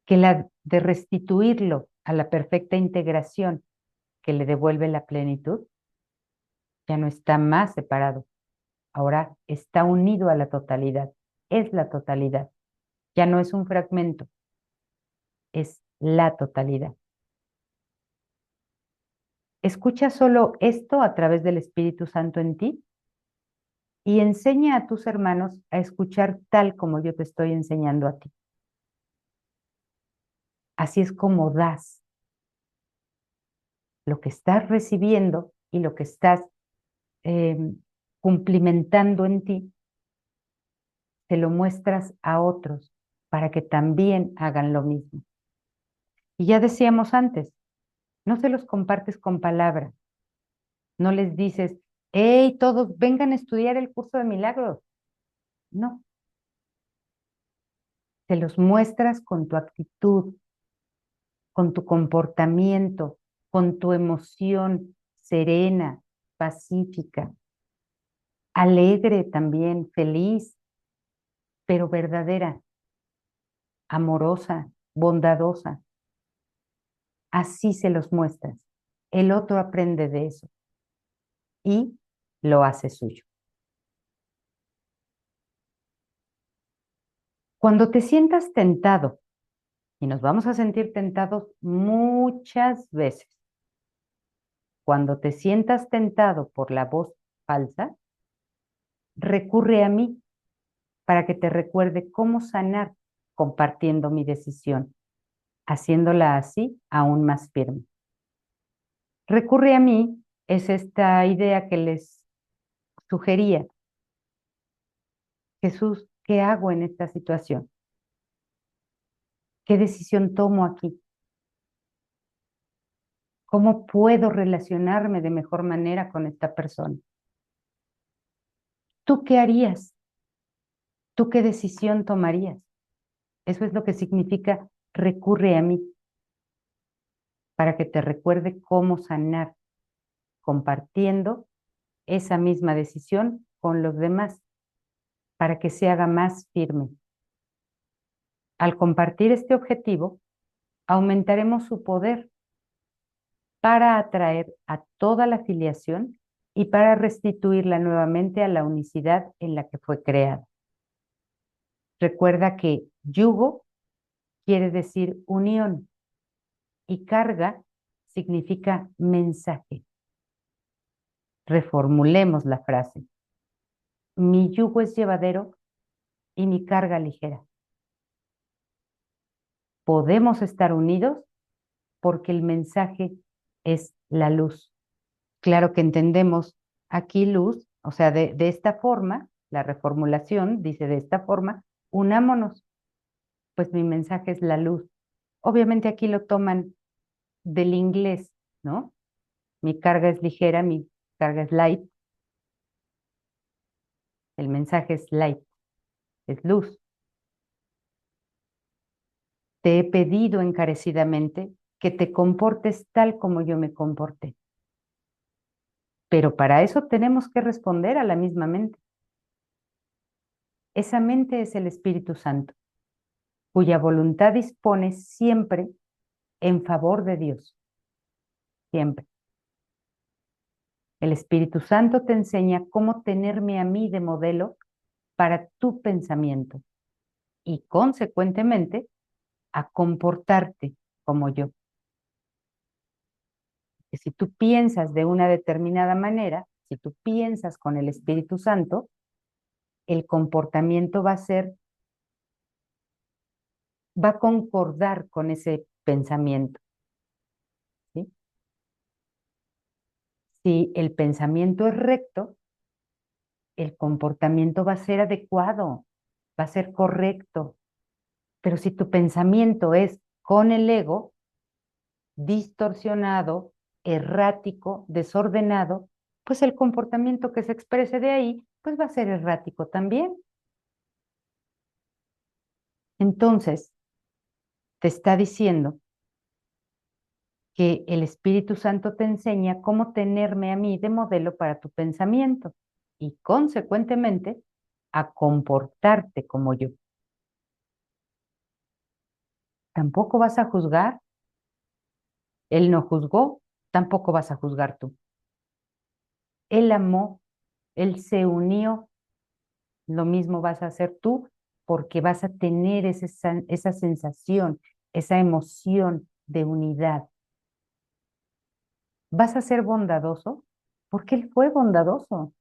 A: que la de restituirlo a la perfecta integración que le devuelve la plenitud? Ya no está más separado, ahora está unido a la totalidad, es la totalidad, ya no es un fragmento, es la totalidad. Escucha solo esto a través del Espíritu Santo en ti y enseña a tus hermanos a escuchar tal como yo te estoy enseñando a ti. Así es como das lo que estás recibiendo y lo que estás eh, cumplimentando en ti, te lo muestras a otros para que también hagan lo mismo. Y ya decíamos antes, no se los compartes con palabras, no les dices, hey, todos vengan a estudiar el curso de milagros. No, te los muestras con tu actitud, con tu comportamiento, con tu emoción serena, pacífica, alegre también, feliz, pero verdadera, amorosa, bondadosa. Así se los muestras. El otro aprende de eso y lo hace suyo. Cuando te sientas tentado, y nos vamos a sentir tentados muchas veces, cuando te sientas tentado por la voz falsa, recurre a mí para que te recuerde cómo sanar compartiendo mi decisión, haciéndola así aún más firme. Recurre a mí es esta idea que les sugería. Jesús, ¿qué hago en esta situación? ¿Qué decisión tomo aquí? ¿Cómo puedo relacionarme de mejor manera con esta persona? ¿Tú qué harías? ¿Tú qué decisión tomarías? Eso es lo que significa recurre a mí para que te recuerde cómo sanar compartiendo esa misma decisión con los demás para que se haga más firme. Al compartir este objetivo, aumentaremos su poder para atraer a toda la filiación y para restituirla nuevamente a la unicidad en la que fue creada. Recuerda que yugo quiere decir unión y carga significa mensaje. Reformulemos la frase. Mi yugo es llevadero y mi carga ligera. Podemos estar unidos porque el mensaje es la luz. Claro que entendemos aquí luz, o sea, de esta forma, la reformulación dice de esta forma, unámonos, pues mi mensaje es la luz. Obviamente aquí lo toman del inglés, ¿no? Mi carga es ligera, mi carga es light, el mensaje es light, es luz. Te he pedido encarecidamente que te comportes tal como yo me comporté. Pero para eso tenemos que responder a la misma mente. Esa mente es el Espíritu Santo, cuya voluntad dispone siempre en favor de Dios. Siempre. El Espíritu Santo te enseña cómo tenerme a mí de modelo para tu pensamiento y, consecuentemente, a comportarte como yo. Que si tú piensas de una determinada manera, si tú piensas con el Espíritu Santo, el comportamiento va a concordar con ese pensamiento, ¿sí? Si el pensamiento es recto, el comportamiento va a ser adecuado, va a ser correcto. Pero si tu pensamiento es con el ego, distorsionado, errático, desordenado, pues el comportamiento que se exprese de ahí, pues va a ser errático también. Entonces, te está diciendo que el Espíritu Santo te enseña cómo tenerme a mí de modelo para tu pensamiento y, consecuentemente, a comportarte como yo. Tampoco vas a juzgar. Él no juzgó, tampoco vas a juzgar tú. Él amó, él se unió, lo mismo vas a hacer tú porque vas a tener esa sensación, esa emoción de unidad. Vas a ser bondadoso porque él fue bondadoso.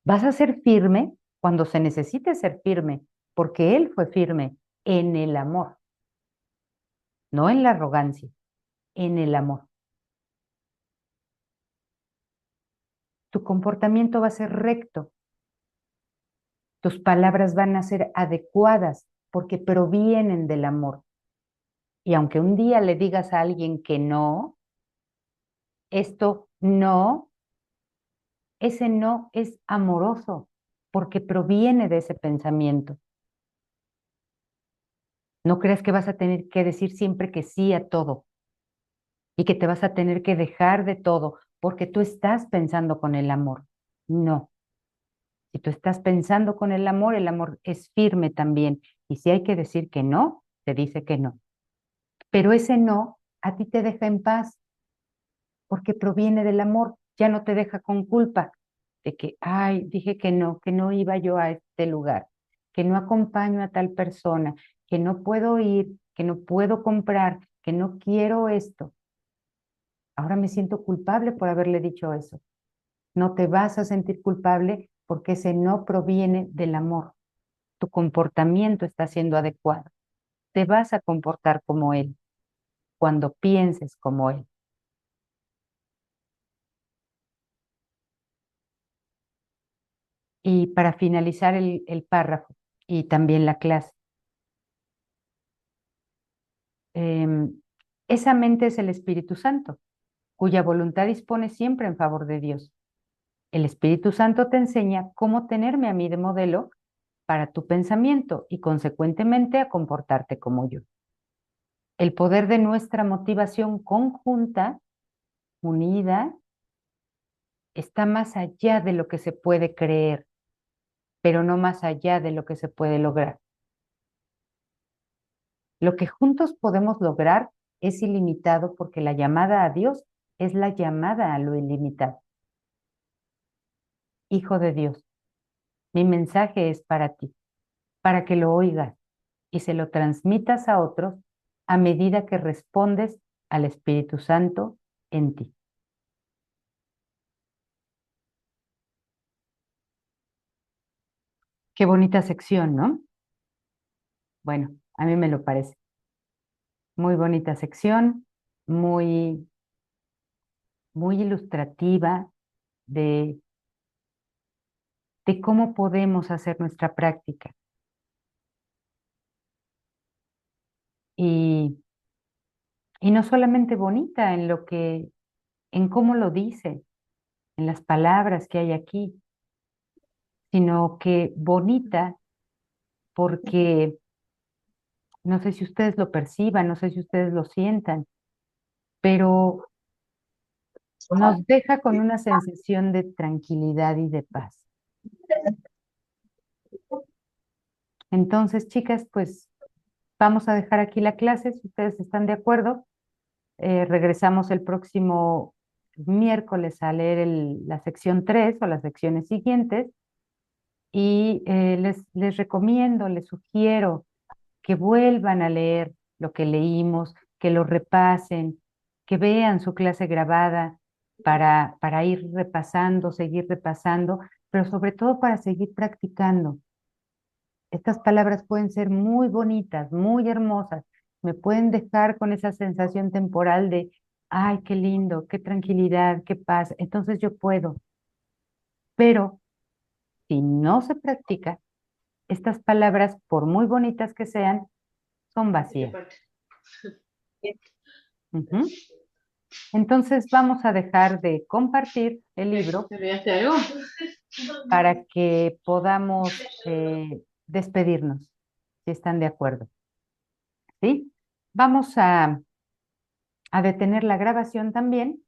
A: Vas a ser firme cuando se necesite ser firme porque él fue firme en el amor, no en la arrogancia, en el amor. Tu comportamiento va a ser recto. Tus palabras van a ser adecuadas porque provienen del amor. Y aunque un día le digas a alguien que no, esto no, ese no es amoroso porque proviene de ese pensamiento. No creas que vas a tener que decir siempre que sí a todo y que te vas a tener que dejar de todo porque tú estás pensando con el amor. No. Si tú estás pensando con el amor es firme también. Y si hay que decir que no, te dice que no. Pero ese no a ti te deja en paz porque proviene del amor, ya no te deja con culpa de que, ay, dije que no iba yo a este lugar, que no acompaño a tal persona, que no puedo ir, que no puedo comprar, que no quiero esto. Ahora me siento culpable por haberle dicho eso. No te vas a sentir culpable porque ese no proviene del amor. Tu comportamiento está siendo adecuado. Te vas a comportar como él cuando pienses como él. Y para finalizar el párrafo y también la clase, em, esa mente es el Espíritu Santo, cuya voluntad dispone siempre en favor de Dios. El Espíritu Santo te enseña cómo tenerme a mí de modelo para tu pensamiento y consecuentemente a comportarte como yo. El poder de nuestra motivación conjunta, unida, está más allá de lo que se puede creer, pero no más allá de lo que se puede lograr. Lo que juntos podemos lograr es ilimitado porque la llamada a Dios es la llamada a lo ilimitado. Hijo de Dios, mi mensaje es para ti, para que lo oigas y se lo transmitas a otros a medida que respondes al Espíritu Santo en ti. Qué bonita sección, ¿no? Bueno, a mí me lo parece. Muy bonita sección, muy, muy ilustrativa de, de cómo podemos hacer nuestra práctica. Y, y no solamente bonita en cómo lo dice, en las palabras que hay aquí, sino que bonita porque no sé si ustedes lo perciban, no sé si ustedes lo sientan, pero nos deja con una sensación de tranquilidad y de paz. Entonces, chicas, pues vamos a dejar aquí la clase, si ustedes están de acuerdo. Regresamos el próximo miércoles a leer la sección 3 o las secciones siguientes y les recomiendo, les sugiero que vuelvan a leer lo que leímos, que lo repasen, que vean su clase grabada para ir repasando, seguir repasando, pero sobre todo para seguir practicando. Estas palabras pueden ser muy bonitas, muy hermosas, me pueden dejar con esa sensación temporal de, ay, qué lindo, qué tranquilidad, qué paz, entonces yo puedo. Pero si no se practica, estas palabras, por muy bonitas que sean, son vacías. Ujú. Entonces vamos a dejar de compartir el libro para que podamos despedirnos, si están de acuerdo. ¿Sí? Vamos a detener la grabación también